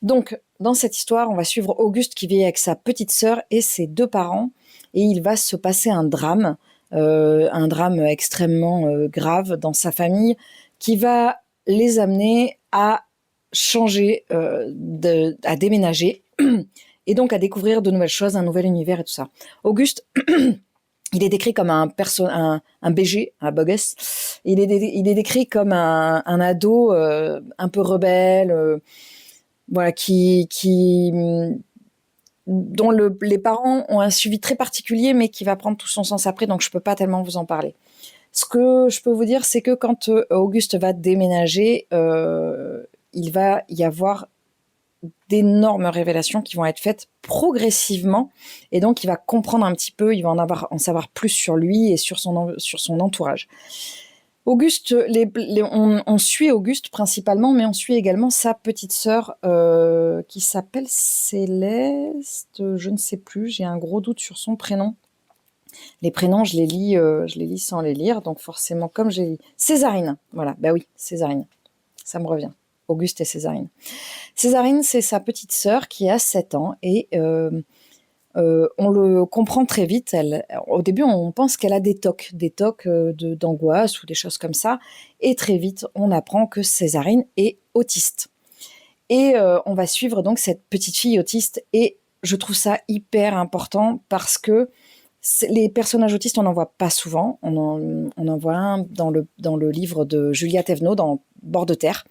[SPEAKER 1] Donc, dans cette histoire, on va suivre Auguste qui vit avec sa petite sœur et ses 2 parents, et il va se passer un drame extrêmement grave dans sa famille, qui va les amener à changer, à déménager, et donc à découvrir de nouvelles choses, un nouvel univers et tout ça. Auguste, il est décrit comme un BG, un bogus. Il est décrit comme un ado un peu rebelle, voilà, dont les parents ont un suivi très particulier, mais qui va prendre tout son sens après, donc je peux pas tellement vous en parler. Ce que je peux vous dire, c'est que quand Auguste va déménager, il va y avoir d'énormes révélations qui vont être faites progressivement, et donc il va comprendre un petit peu, il va en savoir plus sur lui et sur son entourage. Auguste, on suit Auguste principalement, mais on suit également sa petite sœur qui s'appelle Céleste, je ne sais plus, j'ai un gros doute sur son prénom. Les prénoms, je les lis sans les lire, donc forcément, comme j'ai dit, Césarine, voilà, bah oui, Césarine, ça me revient, Auguste et Césarine. Césarine, c'est sa petite sœur qui a 7 ans, et on le comprend très vite. Au début, on pense qu'elle a des tocs d'angoisse ou des choses comme ça. Et très vite, on apprend que Césarine est autiste. Et on va suivre donc cette petite fille autiste. Et je trouve ça hyper important parce que les personnages autistes, on n'en voit pas souvent. On en voit un dans le livre de Julia Thévenot, dans Bord de terre.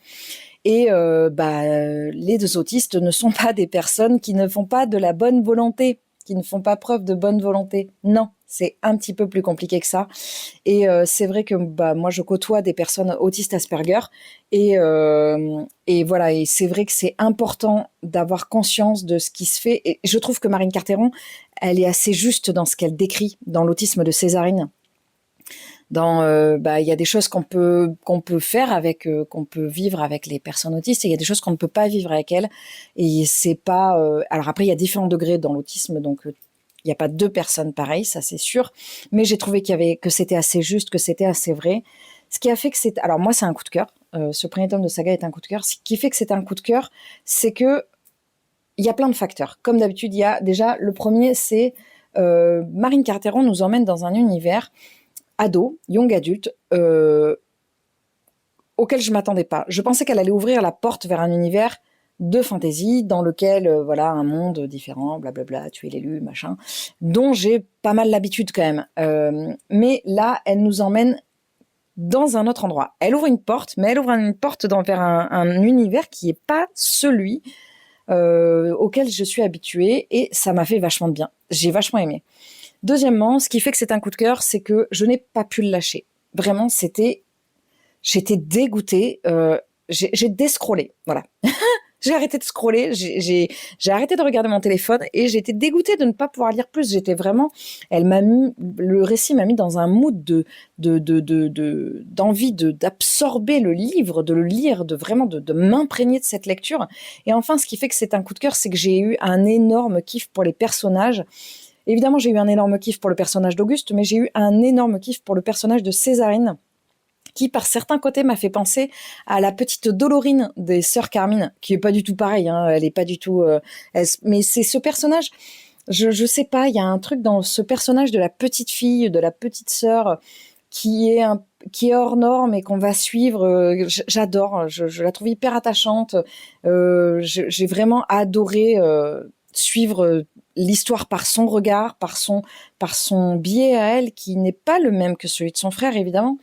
[SPEAKER 1] Et les 2 autistes ne sont pas des personnes qui ne font pas de la bonne volonté, qui ne font pas preuve de bonne volonté. Non, c'est un petit peu plus compliqué que ça. Et c'est vrai que moi, je côtoie des personnes autistes Asperger. Et voilà, et c'est vrai que c'est important d'avoir conscience de ce qui se fait. Et je trouve que Marine Carteron, elle est assez juste dans ce qu'elle décrit dans l'autisme de Césarine. Il y a des choses qu'on peut faire avec, qu'on peut vivre avec les personnes autistes, et il y a des choses qu'on ne peut pas vivre avec elles. Et c'est pas. Alors après, il y a différents degrés dans l'autisme, donc il n'y a pas 2 personnes pareilles, ça c'est sûr. Mais j'ai trouvé que c'était assez juste, que c'était assez vrai. Ce qui a fait que c'est... Alors moi, c'est un coup de cœur. Ce premier tome de saga est un coup de cœur. Ce qui fait que c'est un coup de cœur, c'est que il y a plein de facteurs. Comme d'habitude, il y a déjà... Le premier, c'est... Marine Carteron nous emmène dans un univers ado, young adulte, auquel je m'attendais pas. Je pensais qu'elle allait ouvrir la porte vers un univers de fantasy dans lequel, voilà, un monde différent, blablabla, tuer l'élu, machin, dont j'ai pas mal l'habitude quand même. Mais là, elle nous emmène dans un autre endroit. Elle ouvre une porte, mais elle ouvre une porte vers un univers qui est pas celui auquel je suis habituée, et ça m'a fait vachement de bien. J'ai vachement aimé. Deuxièmement, ce qui fait que c'est un coup de cœur, c'est que je n'ai pas pu le lâcher. Vraiment, j'étais dégoûtée. J'ai déscrollé, voilà. J'ai arrêté de scroller, j'ai arrêté de regarder mon téléphone et j'ai été dégoûtée de ne pas pouvoir lire plus. J'étais vraiment, le récit m'a mis dans un mood d'envie d'absorber le livre, de le lire, de m'imprégner de cette lecture. Et enfin, ce qui fait que c'est un coup de cœur, c'est que j'ai eu un énorme kiff pour les personnages. Évidemment, j'ai eu un énorme kiff pour le personnage d'Auguste, mais j'ai eu un énorme kiff pour le personnage de Césarine, qui par certains côtés m'a fait penser à la petite Dolorine des sœurs Carmine, qui est pas du tout pareil, hein, elle est pas du tout... mais c'est ce personnage, je sais pas, il y a un truc dans ce personnage de la petite fille, de la petite sœur, qui est hors norme et qu'on va suivre. J'adore, je la trouve hyper attachante. J'ai vraiment adoré suivre l'histoire par son regard, par son biais à elle, qui n'est pas le même que celui de son frère, évidemment.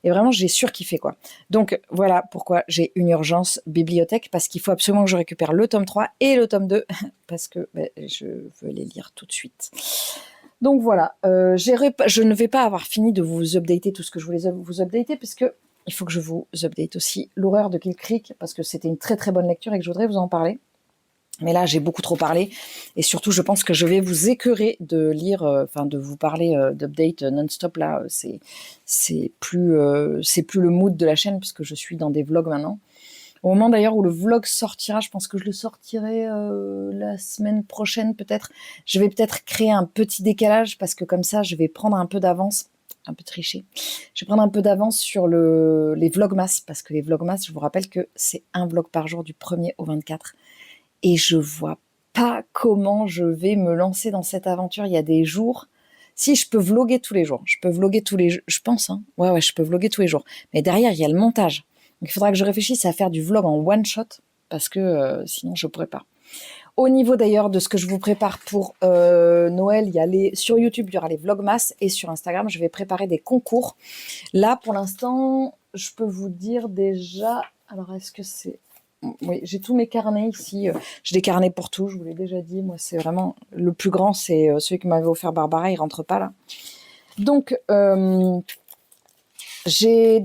[SPEAKER 1] Et vraiment, j'ai surkiffé, quoi. Donc, voilà pourquoi j'ai une urgence bibliothèque, parce qu'il faut absolument que je récupère le tome 3 et le tome 2, parce que je veux les lire tout de suite. Donc, voilà. Je ne vais pas avoir fini de vous updater tout ce que je voulais vous updater, puisque il faut que je vous update aussi L'horreur de Kill Creek, parce que c'était une très très bonne lecture et que je voudrais vous en parler. Mais là, j'ai beaucoup trop parlé. Et surtout, je pense que je vais vous écœurer de lire, de vous parler d'update non-stop. Là, c'est plus le mood de la chaîne, puisque je suis dans des vlogs maintenant. Au moment d'ailleurs où le vlog sortira, je pense que je le sortirai la semaine prochaine peut-être. Je vais peut-être créer un petit décalage, parce que comme ça, je vais prendre un peu d'avance. Un peu triché. Je vais prendre un peu d'avance sur les vlogmas, parce que les vlogmas, je vous rappelle que c'est un vlog par jour du 1er au 24. Et je vois pas comment je vais me lancer dans cette aventure. Il y a des jours, si je peux vloguer tous les jours, je pense, hein. Ouais, je peux vloguer tous les jours. Mais derrière, il y a le montage. Donc il faudra que je réfléchisse à faire du vlog en one shot, parce que sinon je pourrais pas. Au niveau d'ailleurs de ce que je vous prépare pour Noël, sur YouTube, il y aura les vlogmas, et sur Instagram, je vais préparer des concours. Là, pour l'instant, je peux vous dire déjà. Alors, est-ce que c'est... Oui, j'ai tous mes carnets ici. J'ai des carnets pour tout, je vous l'ai déjà dit. Moi, c'est vraiment... Le plus grand, c'est celui que m'avait offert Barbara. Il rentre pas, là. Donc, j'ai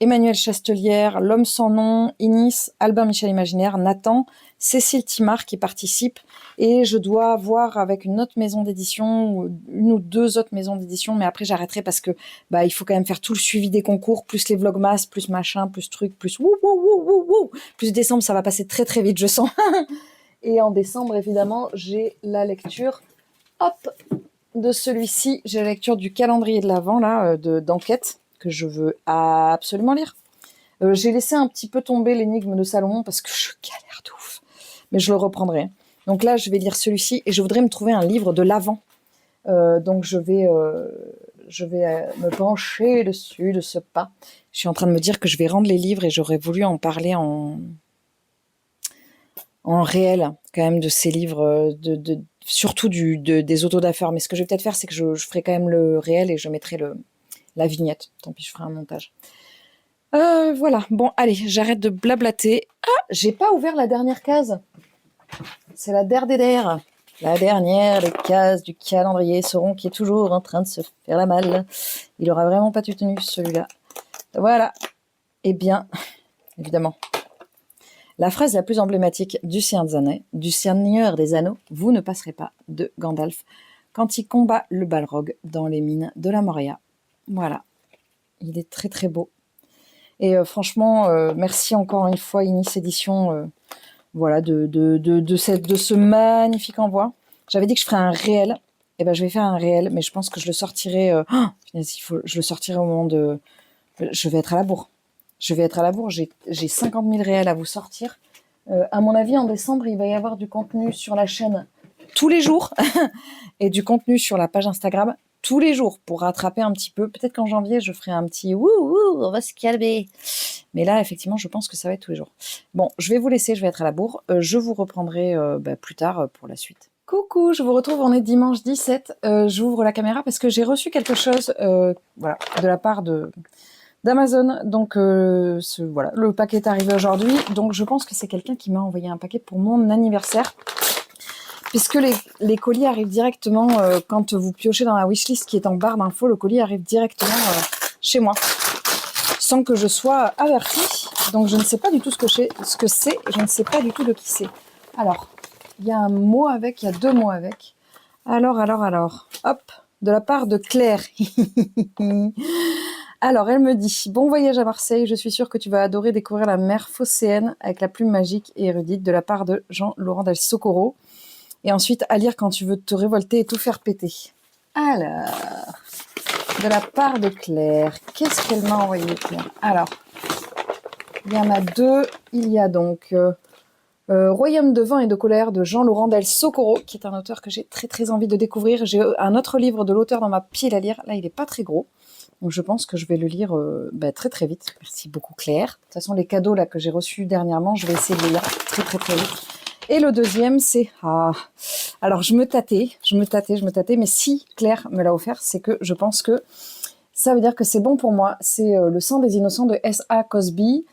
[SPEAKER 1] Emmanuel Chastelière, L'homme sans nom, Inis, Albin Michel Imaginaire, Nathan, Cécile Timard qui participe, et je dois voir avec une autre maison d'édition, une ou deux autres maisons d'édition, mais après j'arrêterai, parce que il faut quand même faire tout le suivi des concours, plus les vlogmas, plus machin, plus truc, plus plus décembre, ça va passer très très vite, je sens. Et en décembre, évidemment, j'ai la lecture, de celui-ci, j'ai la lecture du calendrier de l'Avent, là, d'enquête, que je veux absolument lire. J'ai laissé un petit peu tomber l'énigme de Salomon, parce que je galère de ouf. Mais je le reprendrai. Donc là, je vais lire celui-ci, et je voudrais me trouver un livre de l'Avent. Donc je vais me pencher dessus de ce pas. Je suis en train de me dire que je vais rendre les livres, et j'aurais voulu en parler en réel, quand même, de ces livres, surtout des autodafeurs. Mais ce que je vais peut-être faire, c'est que je ferai quand même le réel, et je mettrai la vignette. Tant pis, je ferai un montage. Voilà. Bon, allez, j'arrête de blablater. Ah, j'ai pas ouvert la dernière case. C'est la dernière. La dernière, les cases du calendrier Sauron, qui est toujours en train de se faire la malle. Il aura vraiment pas tenu, celui-là. Voilà. Eh bien, évidemment. La phrase la plus emblématique du Seigneur des Anneaux, vous ne passerez pas, de Gandalf, quand il combat le Balrog dans les mines de la Moria. Voilà. Il est très très beau. Et franchement, merci encore une fois Inis Édition, voilà, de ce magnifique envoi. J'avais dit que je ferais un réel. Et je vais faire un réel, mais je pense que je le sortirai. Je le sortirai au moment Je vais être à la bourre. Je vais être à la bourre. J'ai 50 000 réels à vous sortir. À mon avis, en décembre, il va y avoir du contenu sur la chaîne tous les jours et du contenu sur la page Instagram tous les jours pour rattraper un petit peu. Peut-être qu'en janvier, je ferai un petit wouh, on va se calmer. Mais là, effectivement, je pense que ça va être tous les jours. Bon, je vais vous laisser, je vais être à la bourre. Je vous reprendrai plus tard pour la suite. Coucou, je vous retrouve, on est dimanche 17. J'ouvre la caméra parce que j'ai reçu quelque chose voilà, de la part d'Amazon. Donc voilà, le paquet est arrivé aujourd'hui. Donc je pense que c'est quelqu'un qui m'a envoyé un paquet pour mon anniversaire. Puisque les colis arrivent directement quand vous piochez dans la wishlist qui est en barre d'infos, le colis arrive directement chez moi, sans que je sois avertie. Donc je ne sais pas du tout ce que c'est, je ne sais pas du tout de qui c'est. Alors, il y a un mot avec, il y a deux mots avec. Alors, hop, de la part de Claire. Alors, elle me dit « Bon voyage à Marseille, je suis sûre que tu vas adorer découvrir la mer phocéenne avec la plume magique et érudite de la part de Jean-Laurent Del Socorro. » Et ensuite, à lire quand tu veux te révolter et tout faire péter. Alors, de la part de Claire, qu'est-ce qu'elle m'a envoyé, Claire? Alors, il y en a deux. Il y a donc Royaume de vin et de colère de Jean-Laurent Del Socorro, qui est un auteur que j'ai très très envie de découvrir. J'ai un autre livre de l'auteur dans ma pile à lire. Là, il n'est pas très gros. Donc, je pense que je vais le lire très très vite. Merci beaucoup, Claire. De toute façon, les cadeaux là que j'ai reçus dernièrement, je vais essayer de les lire très très très vite. Et le deuxième, c'est... Alors, je me tâtais, mais si Claire me l'a offert, c'est que je pense que ça veut dire que c'est bon pour moi. C'est Le sang des innocents de S.A. Cosby.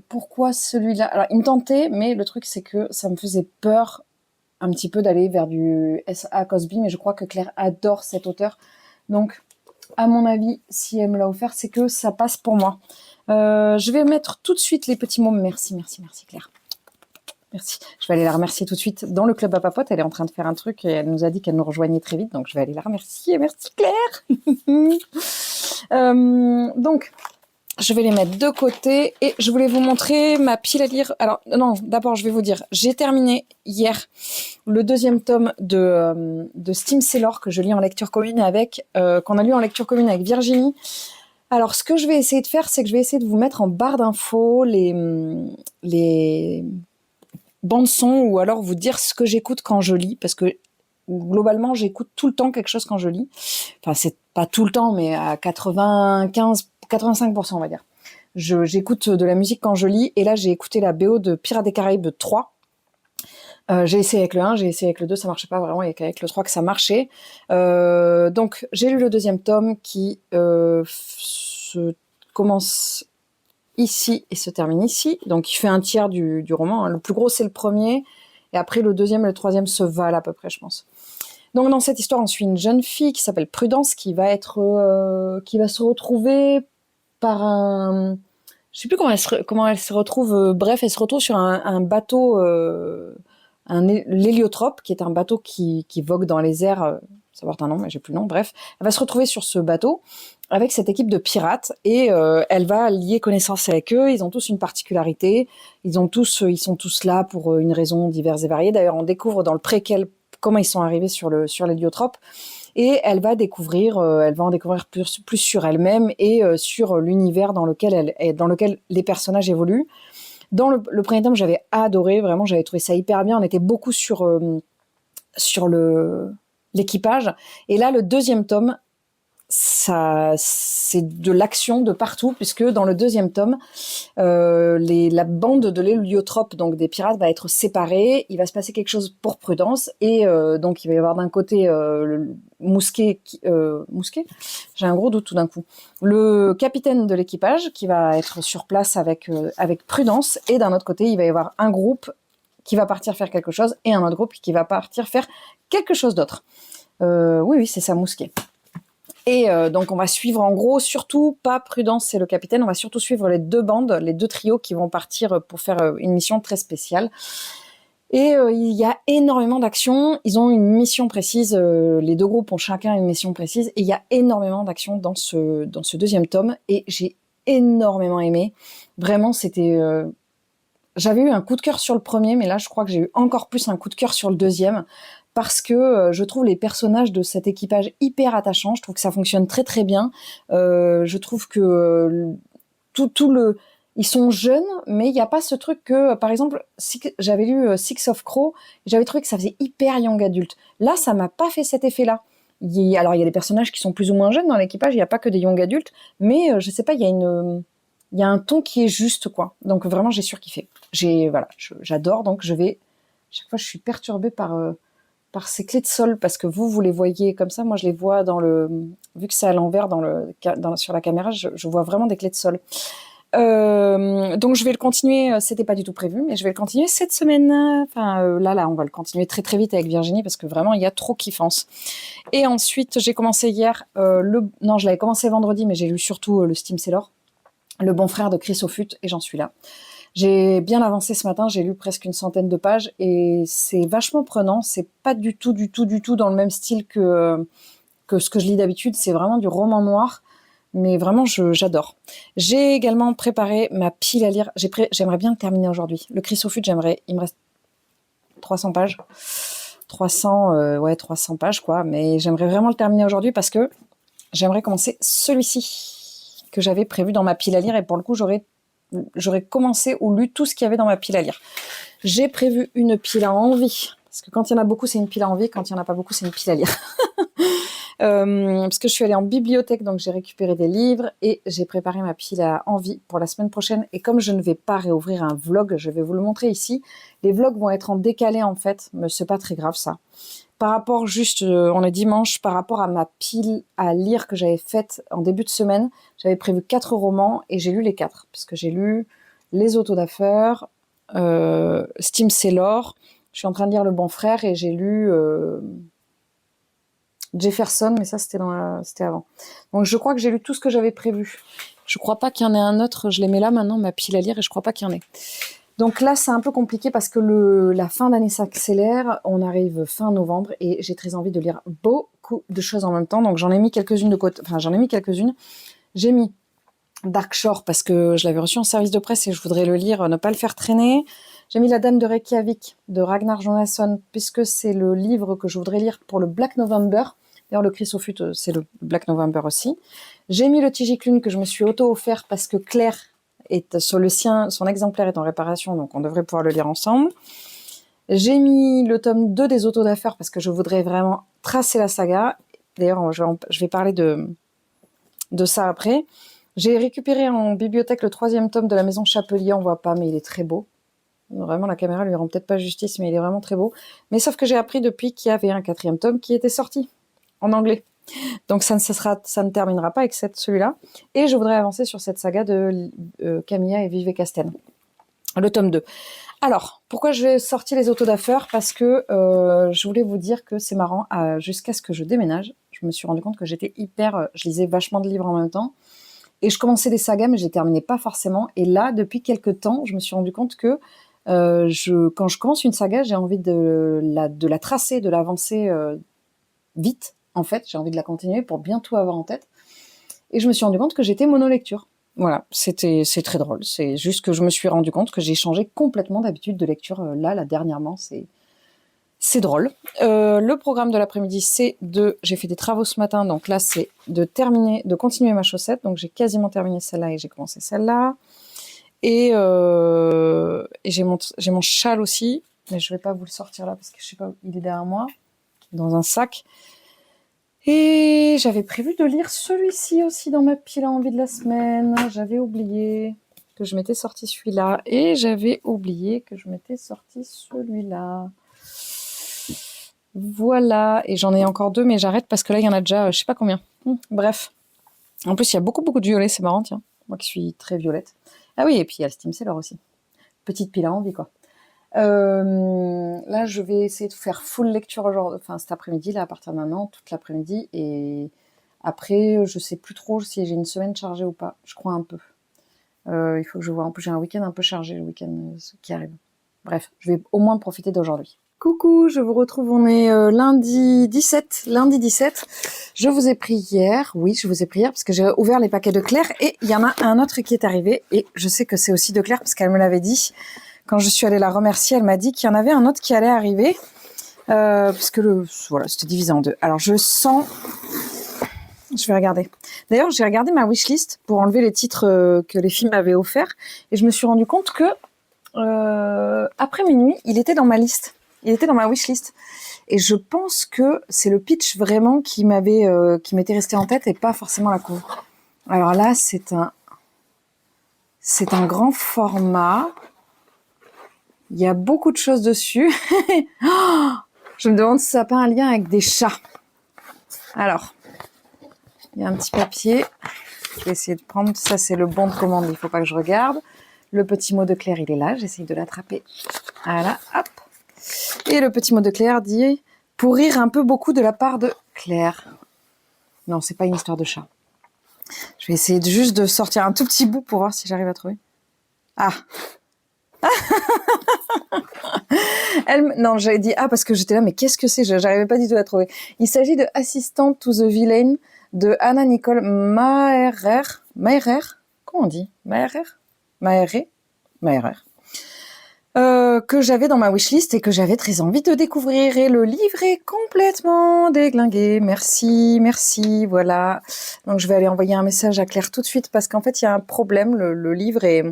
[SPEAKER 1] Pourquoi celui-là? Alors, il me tentait, mais le truc, c'est que ça me faisait peur un petit peu d'aller vers du S.A. Cosby, mais je crois que Claire adore cet auteur. Donc, à mon avis, si elle me l'a offert, c'est que ça passe pour moi. Je vais mettre tout de suite les petits mots. Merci Claire. Merci. Je vais aller la remercier tout de suite dans le club à papote. Elle est en train de faire un truc et elle nous a dit qu'elle nous rejoignait très vite. Donc, je vais aller la remercier. Merci Claire. Donc, je vais les mettre de côté et je voulais vous montrer ma pile à lire. Alors, non, d'abord, je vais vous dire, j'ai terminé hier le deuxième tome de Steam Sailor que je lis en lecture commune qu'on a lu en lecture commune avec Virginie. Alors, ce que je vais essayer de faire, c'est que je vais essayer de vous mettre en barre d'infos les bandes son ou alors vous dire ce que j'écoute quand je lis, parce que globalement, j'écoute tout le temps quelque chose quand je lis. Enfin, c'est pas tout le temps, mais à 85%, on va dire. J'écoute de la musique quand je lis, et là, j'ai écouté la BO de Pirates des Caraïbes 3. J'ai essayé avec le 1, j'ai essayé avec le 2, ça marchait pas vraiment, il y a qu'avec le 3 que ça marchait. Donc, j'ai lu le deuxième tome qui se commence ici et se termine ici. Donc, il fait un tiers du roman. Le plus gros, c'est le premier. Et après, le deuxième et le troisième se valent à peu près, je pense. Donc, dans cette histoire, on suit une jeune fille qui s'appelle Prudence, qui va se retrouver par un... Je sais plus comment elle se retrouve. Bref, elle se retrouve sur un bateau, l'héliotrope, qui est un bateau qui vogue dans les airs. Ça porte un nom, mais j'ai plus le nom. Bref, elle va se retrouver sur ce bateau avec cette équipe de pirates et elle va lier connaissance avec eux. Ils ont tous une particularité. Ils sont tous là pour une raison diverse et variée. D'ailleurs, on découvre dans le préquel comment ils sont arrivés sur l'héliotrope. Et elle va en découvrir plus sur elle-même et sur l'univers dans lequel les personnages évoluent. Dans le premier tome, j'avais adoré, vraiment, j'avais trouvé ça hyper bien. On était beaucoup sur l'équipage. Et là, le deuxième tome, c'est de l'action de partout, puisque dans le deuxième tome, la bande de l'héliotrope, donc des pirates, va être séparée. Il va se passer quelque chose pour Prudence, et donc il va y avoir d'un côté Mousquet, j'ai un gros doute tout d'un coup, le capitaine de l'équipage qui va être sur place avec Prudence, et d'un autre côté, il va y avoir un groupe qui va partir faire quelque chose, et un autre groupe qui va partir faire quelque chose d'autre. Oui, c'est ça, Mousquet. Et donc on va suivre en gros surtout pas Prudence et le capitaine, on va surtout suivre les deux bandes, les deux trios qui vont partir pour faire une mission très spéciale. Et il y a énormément d'actions, ils ont une mission précise, les deux groupes ont chacun une mission précise, et il y a énormément d'actions dans ce deuxième tome, et j'ai énormément aimé. Vraiment, c'était... J'avais eu un coup de cœur sur le premier, mais là je crois que j'ai eu encore plus un coup de cœur sur le deuxième, parce que je trouve les personnages de cet équipage hyper attachants. Je trouve que ça fonctionne très très bien. Je trouve que ils sont jeunes, mais il n'y a pas ce truc que, par exemple, j'avais lu Six of Crow, j'avais trouvé que ça faisait hyper young adulte. Là, ça m'a pas fait cet effet-là. Alors, il y a des personnages qui sont plus ou moins jeunes dans l'équipage, il n'y a pas que des young adultes, mais je sais pas, il y a un ton qui est juste, quoi. Donc, vraiment, j'ai surkiffé. Voilà, j'adore, donc chaque fois, je suis perturbée par ces clés de sol, parce que vous les voyez comme ça, moi, je les vois vu que c'est à l'envers sur la caméra, je vois vraiment des clés de sol. Donc je vais le continuer, c'était pas du tout prévu, mais je vais le continuer cette semaine. Enfin là, on va le continuer très très vite avec Virginie parce que vraiment il y a trop kiffance. Et ensuite j'ai commencé hier, non je l'avais commencé vendredi, mais j'ai lu surtout le Steam Sailor, le bon frère de Chris Offutt, et j'en suis là. J'ai bien avancé ce matin, j'ai lu presque une centaine de pages et c'est vachement prenant. C'est pas du tout dans le même style que ce que je lis d'habitude. C'est vraiment du roman noir. Mais vraiment, j'adore. J'ai également préparé ma pile à lire. J'aimerais bien le terminer aujourd'hui. Le Chris Offutt, il me reste 300 pages. 300 pages, quoi. Mais j'aimerais vraiment le terminer aujourd'hui parce que j'aimerais commencer celui-ci que j'avais prévu dans ma pile à lire. Et pour le coup, j'aurais commencé ou lu tout ce qu'il y avait dans ma pile à lire. J'ai prévu une pile à envie. Parce que quand il y en a beaucoup, c'est une pile à envie. Quand il n'y en a pas beaucoup, c'est une pile à lire. Parce que je suis allée en bibliothèque, donc j'ai récupéré des livres et j'ai préparé ma pile à envie pour la semaine prochaine. Et comme je ne vais pas réouvrir un vlog, je vais vous le montrer ici. Les vlogs vont être en décalé en fait, mais c'est pas très grave ça. Par rapport on est dimanche, par rapport à ma pile à lire que j'avais faite en début de semaine, j'avais prévu 4 romans et j'ai lu les 4. Parce que j'ai lu Les Autodafers, Steam Sailor, je suis en train de lire Le Bon Frère et j'ai lu... Jefferson, mais ça c'était avant. Donc je crois que j'ai lu tout ce que j'avais prévu. Je crois pas qu'il y en ait un autre, je les mets là maintenant, ma pile à lire, et je crois pas qu'il y en ait. Donc là c'est un peu compliqué parce que la fin d'année s'accélère, on arrive fin novembre et j'ai très envie de lire beaucoup de choses en même temps, donc j'en ai mis quelques-unes de côté, J'ai mis Dark Shore parce que je l'avais reçu en service de presse et je voudrais le lire, ne pas le faire traîner. J'ai mis La Dame de Reykjavik de Ragnar Jonasson puisque c'est le livre que je voudrais lire pour le Black November. D'ailleurs, le Chris Offutt, c'est le Black November aussi. J'ai mis le Tigiclune que je me suis auto-offert parce que Claire est sur le sien, son exemplaire est en réparation, donc on devrait pouvoir le lire ensemble. J'ai mis le tome 2 des Autodafers parce que je voudrais vraiment tracer la saga. D'ailleurs, je vais parler de ça après. J'ai récupéré en bibliothèque le 3e tome de La Maison Chapelier, on voit pas, mais il est très beau. Vraiment, la caméra lui rend peut-être pas justice, mais il est vraiment très beau. Mais sauf que j'ai appris depuis qu'il y avait un 4e tome qui était sorti en anglais. Donc ça ne terminera pas avec celui-là. Et je voudrais avancer sur cette saga de Camilla et Vivek Casten. Le tome 2. Alors, pourquoi j'ai sorti Les Autodafers ? Parce que je voulais vous dire que c'est marrant, jusqu'à ce que je déménage, je me suis rendu compte que j'étais je lisais vachement de livres en même temps. Et je commençais des sagas, mais je les terminais pas forcément. Et là, depuis quelques temps, je me suis rendu compte que quand je commence une saga, j'ai envie de la tracer, de l'avancer vite. En fait, j'ai envie de la continuer pour bien tout avoir en tête. Et je me suis rendu compte que j'étais monolecture. Voilà, c'est très drôle. C'est juste que je me suis rendu compte que j'ai changé complètement d'habitude de lecture là dernièrement. C'est drôle. Le programme de l'après-midi, j'ai fait des travaux ce matin, donc là c'est de continuer ma chaussette. Donc j'ai quasiment terminé celle-là et j'ai commencé celle-là. Et j'ai mon châle aussi, mais je vais pas vous le sortir là parce que je sais pas, il est derrière moi, dans un sac. Et j'avais prévu de lire celui-ci aussi dans ma pile à envie de la semaine. J'avais oublié que je m'étais sorti celui-là. Et j'avais oublié que je m'étais sorti celui-là. Voilà. Et j'en ai encore 2, mais j'arrête parce que là, il y en a déjà, je sais pas combien. Bref. En plus, il y a beaucoup de violet. C'est marrant, tiens. Moi qui suis très violette. Ah oui, et puis il y a le Steam Sailor aussi. Petite pile à envie, quoi. Là, je vais essayer de faire full lecture cet après-midi, là, à partir de maintenant, toute l'après-midi. Et après, je sais plus trop si j'ai une semaine chargée ou pas. Je crois un peu. Il faut que je vois. En plus, j'ai un week-end un peu chargé, le week-end qui arrive. Bref, je vais au moins profiter d'aujourd'hui. Coucou, je vous retrouve. On est lundi 17. Je vous ai pris hier. Oui, je vous ai pris hier parce que j'ai ouvert les paquets de Claire et il y en a un autre qui est arrivé. Et je sais que c'est aussi de Claire parce qu'elle me l'avait dit. Quand je suis allée la remercier, elle m'a dit qu'il y en avait un autre qui allait arriver. puisque voilà, c'était divisé en deux. Alors, je sens... Je vais regarder. D'ailleurs, j'ai regardé ma wishlist pour enlever les titres que les films m'avaient offerts. Et je me suis rendu compte que, après minuit, il était dans ma liste. Il était dans ma wishlist. Et je pense que c'est le pitch vraiment qui m'était resté en tête et pas forcément la couve. Alors là, c'est un grand format. Il y a beaucoup de choses dessus. Je me demande si ça n'a pas un lien avec des chats. Alors, il y a un petit papier. Je vais essayer de prendre. Ça, c'est le bon de commande. Il ne faut pas que je regarde. Le petit mot de Claire, il est là. J'essaye de l'attraper. Voilà, hop. Et le petit mot de Claire dit « Pour rire un peu beaucoup de la part de Claire ». Non, c'est pas une histoire de chat. Je vais essayer juste de sortir un tout petit bout pour voir si j'arrive à trouver. Ah. Non, j'avais dit parce que j'étais là, mais qu'est-ce que c'est? J'arrivais pas du tout à trouver. Il s'agit de Assistant to the Villain de Anna Nicole Maerer. Comment on dit? Maerer. Que j'avais dans ma wishlist et que j'avais très envie de découvrir. Et le livre est complètement déglingué. Merci, voilà. Donc je vais aller envoyer un message à Claire tout de suite parce qu'en fait, il y a un problème. Le livre est...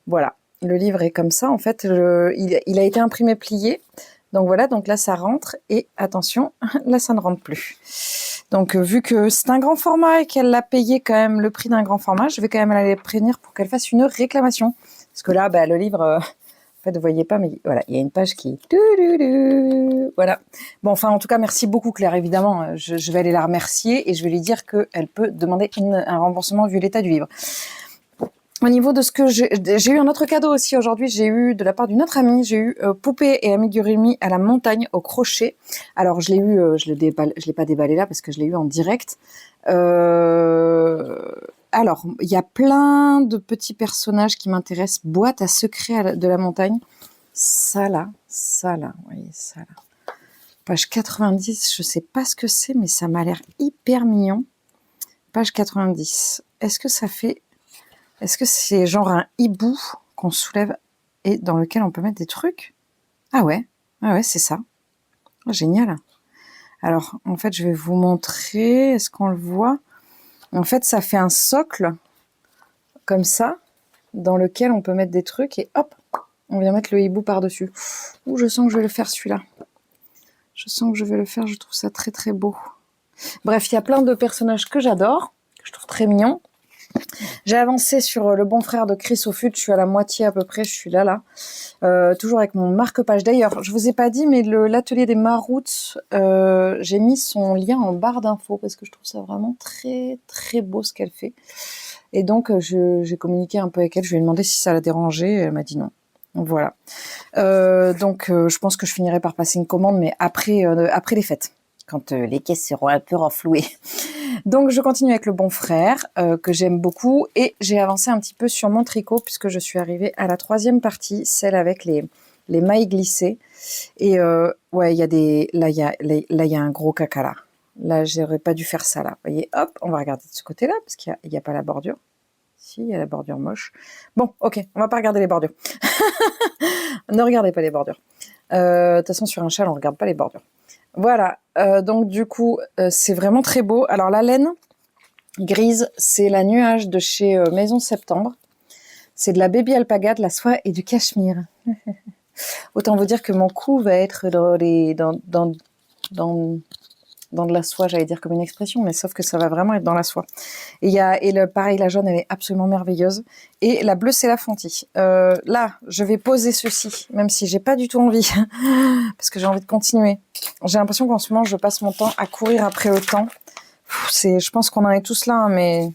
[SPEAKER 1] Voilà. Le livre est comme ça, en fait, il a été imprimé plié. Donc voilà, donc là, ça rentre. Et attention, là, ça ne rentre plus. Donc, vu que c'est un grand format et qu'elle l'a payé quand même le prix d'un grand format, je vais quand même aller prévenir pour qu'elle fasse une réclamation. Parce que là, le livre, en fait, vous voyez pas, mais voilà, il y a une page qui... Voilà. Bon, enfin, en tout cas, merci beaucoup, Claire, évidemment. Je vais aller la remercier et je vais lui dire qu'elle peut demander un remboursement vu l'état du livre. Au niveau de ce que j'ai eu un autre cadeau aussi aujourd'hui, j'ai eu de la part d'une autre amie, j'ai eu poupée et amigurumi à la montagne au crochet. Alors je l'ai eu, je l'ai pas déballé là parce que je l'ai eu en direct. Alors il y a plein de petits personnages qui m'intéressent. Boîte à secrets de la montagne. Ça là, vous voyez ça là. Page 90, je sais pas ce que c'est, mais ça m'a l'air hyper mignon. Page 90. Est-ce que c'est genre un hibou qu'on soulève et dans lequel on peut mettre des trucs? Ah ouais, c'est ça. Oh, génial. Alors, en fait, je vais vous montrer. Est-ce qu'on le voit? En fait, ça fait un socle, comme ça, dans lequel on peut mettre des trucs et hop, on vient mettre le hibou par-dessus. Ouh, je sens que je vais le faire celui-là. Je trouve ça très très beau. Bref, il y a plein de personnages que j'adore, que je trouve très mignons. J'ai avancé sur le bon frère de Chris au fut, je suis à la moitié à peu près, je suis là. Toujours avec mon marque-page. D'ailleurs, je vous ai pas dit, mais l'atelier des Maroutes, j'ai mis son lien en barre d'infos parce que je trouve ça vraiment très très beau ce qu'elle fait. Et donc, j'ai communiqué un peu avec elle, je lui ai demandé si ça la dérangeait, elle m'a dit non. Voilà. Donc, je pense que je finirai par passer une commande, mais après les fêtes, quand les caisses seront un peu renflouées. Donc, je continue avec le bon frère, que j'aime beaucoup. Et j'ai avancé un petit peu sur mon tricot, puisque je suis arrivée à la 3e partie, celle avec les mailles glissées. Et ouais, il y a là, il y a un gros caca là. Là, j'aurais pas dû faire ça là. Vous voyez, hop, on va regarder de ce côté-là, parce qu'il y a pas la bordure. Si, il y a la bordure moche. Bon, ok, on va pas regarder les bordures. Ne regardez pas les bordures. De toute façon, sur un châle, on regarde pas les bordures. Voilà, donc du coup, c'est vraiment très beau. Alors la laine grise, c'est la nuage de chez Maison Septembre. C'est de la baby alpaga, de la soie et du cachemire. Autant vous dire que mon cou va être dans de la soie, j'allais dire comme une expression, mais sauf que ça va vraiment être dans la soie. Pareil, la jaune, elle est absolument merveilleuse. Et la bleue, c'est la Fonty. Là, je vais poser ceci, même si j'ai pas du tout envie, parce que j'ai envie de continuer. J'ai l'impression qu'en ce moment, je passe mon temps à courir après le temps. Je pense qu'on en est tous là, hein, mais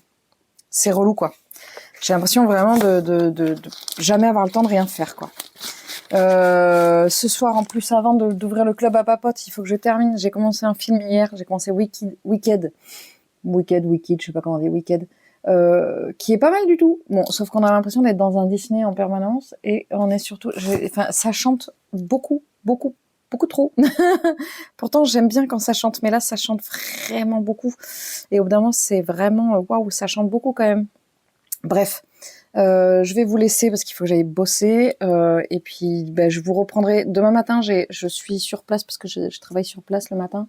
[SPEAKER 1] c'est relou, quoi. J'ai l'impression vraiment de jamais avoir le temps de rien faire, quoi. Ce soir, en plus, avant d'ouvrir le club à papote, il faut que je termine. J'ai commencé un film hier. J'ai commencé Wicked, je sais pas comment dire, Wicked, qui est pas mal du tout. Bon, sauf qu'on a l'impression d'être dans un Disney en permanence et on est surtout, ça chante beaucoup trop. Pourtant, j'aime bien quand ça chante, mais là, ça chante vraiment beaucoup. Et au bout d'un moment, c'est vraiment, waouh, ça chante beaucoup quand même. Bref. Je vais vous laisser parce qu'il faut que j'aille bosser. Et puis, bah, je vous reprendrai demain matin. Je suis sur place parce que je travaille sur place le matin.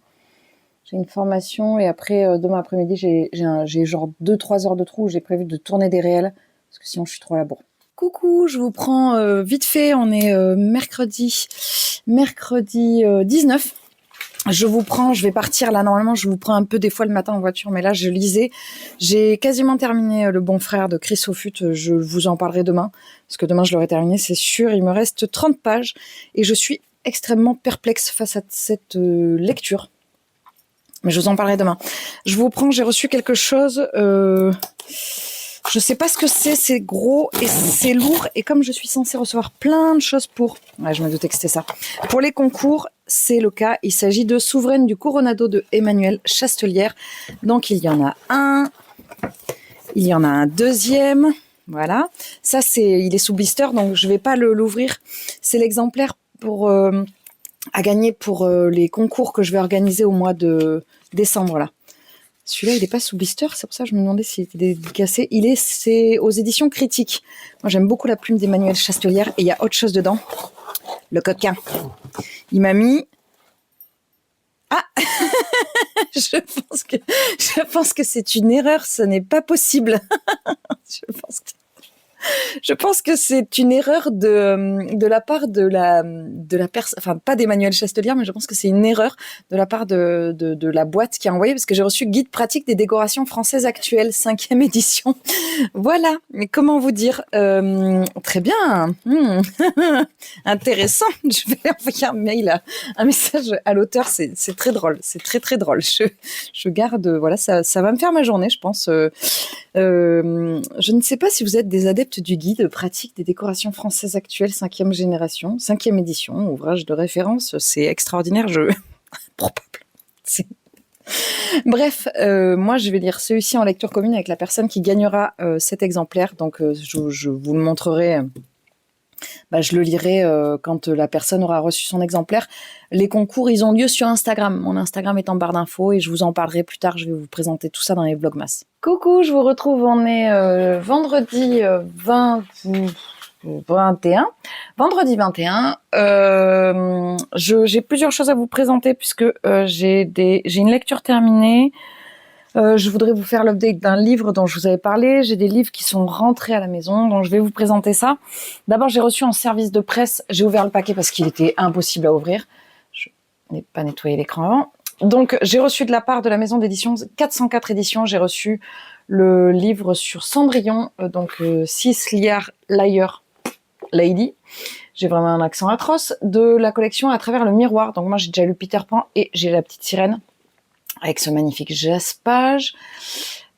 [SPEAKER 1] J'ai une formation et après, demain après-midi, j'ai genre 2-3 heures de trou où j'ai prévu de tourner des réels parce que sinon je suis trop à la bourre. Coucou, je vous prends vite fait. On est mercredi 19. Je vais partir là, normalement je vous prends un peu des fois le matin en voiture, mais là je lisais, j'ai quasiment terminé Le Bon Frère de Chris Offutt, je vous en parlerai demain, parce que demain je l'aurai terminé, c'est sûr, il me reste 30 pages, et je suis extrêmement perplexe face à cette lecture, mais je vous en parlerai demain. Je vous prends, j'ai reçu quelque chose, je sais pas ce que c'est gros et c'est lourd, et comme je suis censée recevoir plein de choses ouais, je me doutais que c'était ça, pour les concours, c'est le cas. Il s'agit de Souveraine du Coronado de Emmanuel Chastelière. Donc il y en a un, il y en a un deuxième, voilà. Ça il est sous blister, donc je vais pas l'ouvrir. C'est l'exemplaire à gagner pour les concours que je vais organiser au mois de décembre là. Celui-là, il n'est pas sous blister, c'est pour ça que je me demandais s'il était dédicacé. C'est aux éditions Critiques. Moi, j'aime beaucoup la plume d'Emmanuel Chastelière et il y a autre chose dedans. Le coquin. Il m'a mis... Ah je pense que c'est une erreur, ce n'est pas possible. Je pense que c'est une erreur de la part de la personne, enfin pas d'Emmanuel Chastelière, mais je pense que c'est une erreur de la part de la boîte qui a envoyé, parce que j'ai reçu Guide pratique des décorations françaises actuelles, 5e édition. Voilà, mais comment vous dire, très bien, intéressant. Je vais envoyer un message à l'auteur, c'est très drôle, c'est très très drôle. Je garde, voilà, ça va me faire ma journée, je pense. Je ne sais pas si vous êtes des adeptes du guide pratique des décorations françaises actuelles, 5e génération, 5e édition, ouvrage de référence, c'est extraordinaire, probable. Bref, moi je vais lire celui-ci en lecture commune avec la personne qui gagnera cet exemplaire, donc je vous le montrerai. Je le lirai quand la personne aura reçu son exemplaire. Les concours, ils ont lieu sur Instagram. Mon Instagram est en barre d'infos et je vous en parlerai plus tard. Je vais vous présenter tout ça dans les vlogmas. Coucou, je vous retrouve. On est vendredi 21. Vendredi 21. J'ai plusieurs choses à vous présenter puisque j'ai une lecture terminée. Je voudrais vous faire l'update d'un livre dont je vous avais parlé. J'ai des livres qui sont rentrés à la maison, donc je vais vous présenter ça. D'abord, j'ai reçu en service de presse. J'ai ouvert le paquet parce qu'il était impossible à ouvrir. Je n'ai pas nettoyé l'écran avant. Donc, j'ai reçu de la part de la maison d'édition 404 éditions. J'ai reçu le livre sur Cendrillon, donc Six Liar Liar Lady. J'ai vraiment un accent atroce. De la collection À travers le miroir. Donc moi, j'ai déjà lu Peter Pan et j'ai La Petite Sirène, avec ce magnifique jaspage.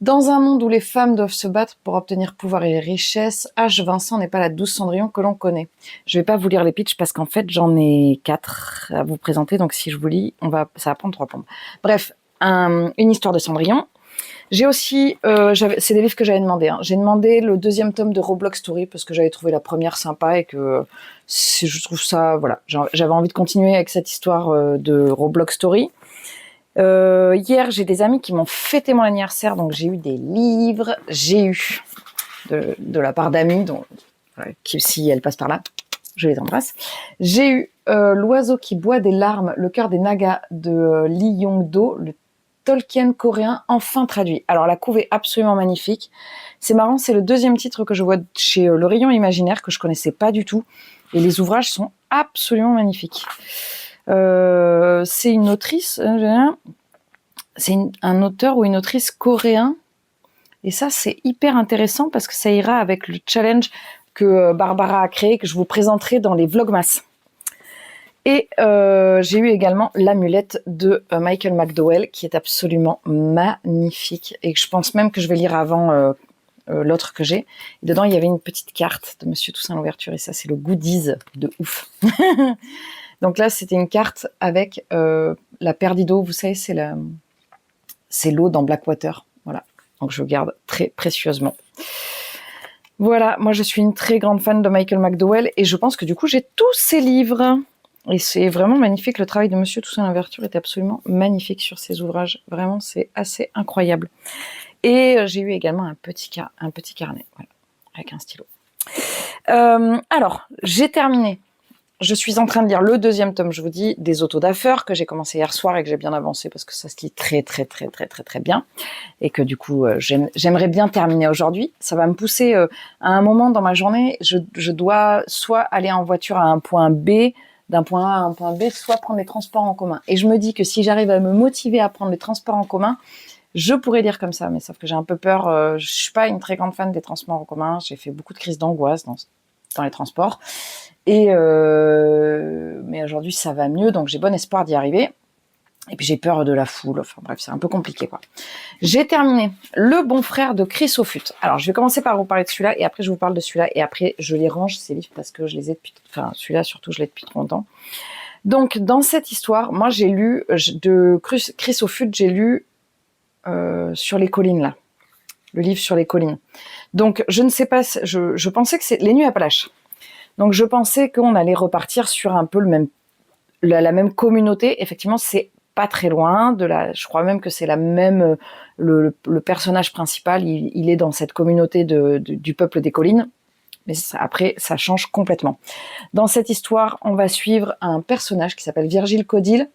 [SPEAKER 1] Dans un monde où les femmes doivent se battre pour obtenir pouvoir et richesse, H. Vincent n'est pas la douce Cendrillon que l'on connaît. Je vais pas vous lire les pitchs parce qu'en fait, j'en ai 4 à vous présenter, donc si je vous lis, ça va prendre 3 plombes. Bref, une histoire de Cendrillon. J'ai aussi, c'est des livres que j'avais demandé. J'ai demandé le 2e tome de Roblox Story parce que j'avais trouvé la première sympa et que je trouve ça, voilà, j'avais envie de continuer avec cette histoire de Roblox Story. Hier, j'ai des amis qui m'ont fêté mon anniversaire, donc j'ai eu des livres, j'ai eu de la part d'amis, qui, si elles passent par là, je les embrasse. J'ai eu L'oiseau qui boit des larmes, le cœur des Nagas de Lee Yong-do, le Tolkien coréen enfin traduit. Alors la couve est absolument magnifique. C'est marrant, c'est le 2e titre que je vois chez Le Rayon Imaginaire, que je connaissais pas du tout, et les ouvrages sont absolument magnifiques. C'est une autrice, c'est un auteur ou une autrice coréen, et ça c'est hyper intéressant parce que ça ira avec le challenge que Barbara a créé, que je vous présenterai dans les vlogmas. Et j'ai eu également L'amulette de Michael McDowell, qui est absolument magnifique et que je pense même que je vais lire avant l'autre que j'ai. Et dedans il y avait une petite carte de Monsieur Toussaint Louverture, et ça c'est le goodies de ouf. Donc là, c'était une carte avec la Perdido. Vous savez, c'est l'eau dans Blackwater. Voilà. Donc je garde très précieusement. Voilà. Moi, je suis une très grande fan de Michael McDowell et je pense que du coup, j'ai tous ses livres. Et c'est vraiment magnifique. Le travail de Monsieur Toussaint Louverture est absolument magnifique sur ses ouvrages. Vraiment, c'est assez incroyable. Et j'ai eu également un petit carnet. Voilà. avec un stylo. Alors, j'ai terminé. Je suis en train de lire le 2e tome, je vous dis, des Autodaffer, que j'ai commencé hier soir et que j'ai bien avancé parce que ça se lit très bien. Et que du coup, j'aimerais bien terminer aujourd'hui. Ça va me pousser à un moment dans ma journée, je dois soit aller en voiture à un point B, d'un point A à un point B, soit prendre les transports en commun. Et je me dis que si j'arrive à me motiver à prendre les transports en commun, je pourrais lire comme ça, mais sauf que j'ai un peu peur. Je suis pas une très grande fan des transports en commun. J'ai fait beaucoup de crises d'angoisse dans les transports. Mais aujourd'hui, ça va mieux, donc j'ai bon espoir d'y arriver. Et puis j'ai peur de la foule. Enfin bref, c'est un peu compliqué, quoi. J'ai terminé Le Bon Frère de Chris Offutt. Alors, je vais commencer par vous parler de celui-là, et après je vous parle de celui-là, et après je les range, ces livres, parce que je les ai depuis... Enfin, celui-là, surtout, je l'ai depuis trop longtemps. Donc, dans cette histoire, moi, j'ai lu, de Chris Offutt, j'ai lu Sur les collines, là. Le livre Sur les collines. Donc, je ne sais pas, je pensais que c'est Les Nuits Appalaches. Donc, je pensais qu'on allait repartir sur un peu la même communauté. Effectivement, c'est pas très loin de je crois même que c'est la même, le personnage principal, il est dans cette communauté du peuple des collines. Mais après, ça change complètement. Dans cette histoire, on va suivre un personnage qui s'appelle Virgile Codil,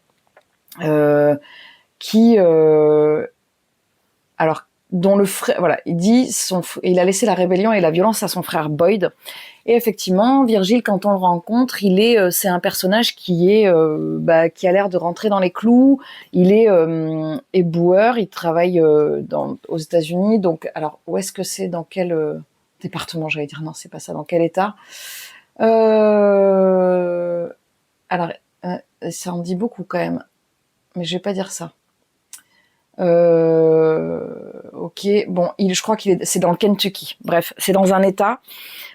[SPEAKER 1] dont le frère, voilà, il a laissé la rébellion et la violence à son frère Boyd. Et effectivement, Virgile, quand on le rencontre, c'est un personnage qui a l'air de rentrer dans les clous. Il est éboueur, il travaille aux États-Unis. Donc, alors, où est-ce que c'est, dans quel département, j'allais dire, non, c'est pas ça, dans quel état Alors, ça en dit beaucoup quand même, mais je vais pas dire ça. Ok, bon, je crois c'est dans le Kentucky. Bref, c'est dans un état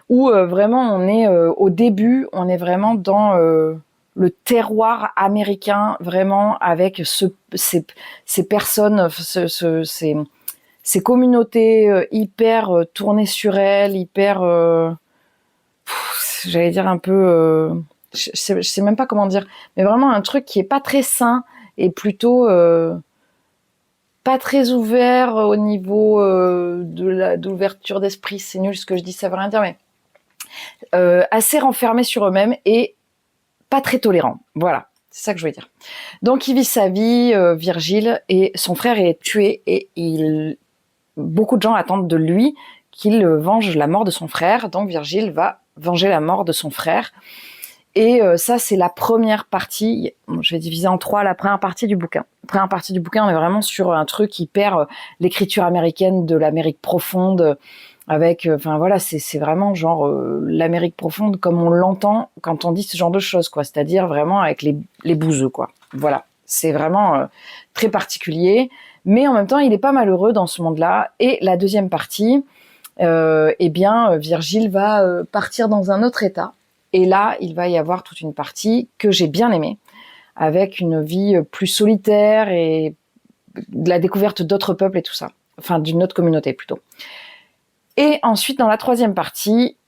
[SPEAKER 1] où vraiment on est au début, on est vraiment dans le terroir américain, vraiment avec ces personnes, ces communautés hyper tournées sur elles, hyper, j'allais dire un peu, je sais même pas comment dire, mais vraiment un truc qui est pas très sain et plutôt pas très ouvert au niveau de l'ouverture d'esprit. C'est nul ce que je dis, ça veut rien dire, mais assez renfermés sur eux-mêmes et pas très tolérants. Voilà, c'est ça que je veux dire. Donc il vit sa vie, Virgile, et son frère est tué et beaucoup de gens attendent de lui qu'il venge la mort de son frère. Donc Virgile va venger la mort de son frère. Et ça, c'est la première partie. Je vais diviser en 3 la première partie du bouquin. La première partie du bouquin, on est vraiment sur un truc qui perd l'écriture américaine de l'Amérique profonde, avec, enfin voilà, c'est vraiment genre l'Amérique profonde comme on l'entend quand on dit ce genre de choses, quoi. C'est-à-dire vraiment avec les bouseux, quoi. Voilà, c'est vraiment très particulier. Mais en même temps, il est pas malheureux dans ce monde-là. Et la deuxième partie, Virgile va partir dans un autre état. Et là, il va y avoir toute une partie que j'ai bien aimée, avec une vie plus solitaire et de la découverte d'autres peuples et tout ça. Enfin, d'une autre communauté, plutôt. Et ensuite, dans la troisième partie,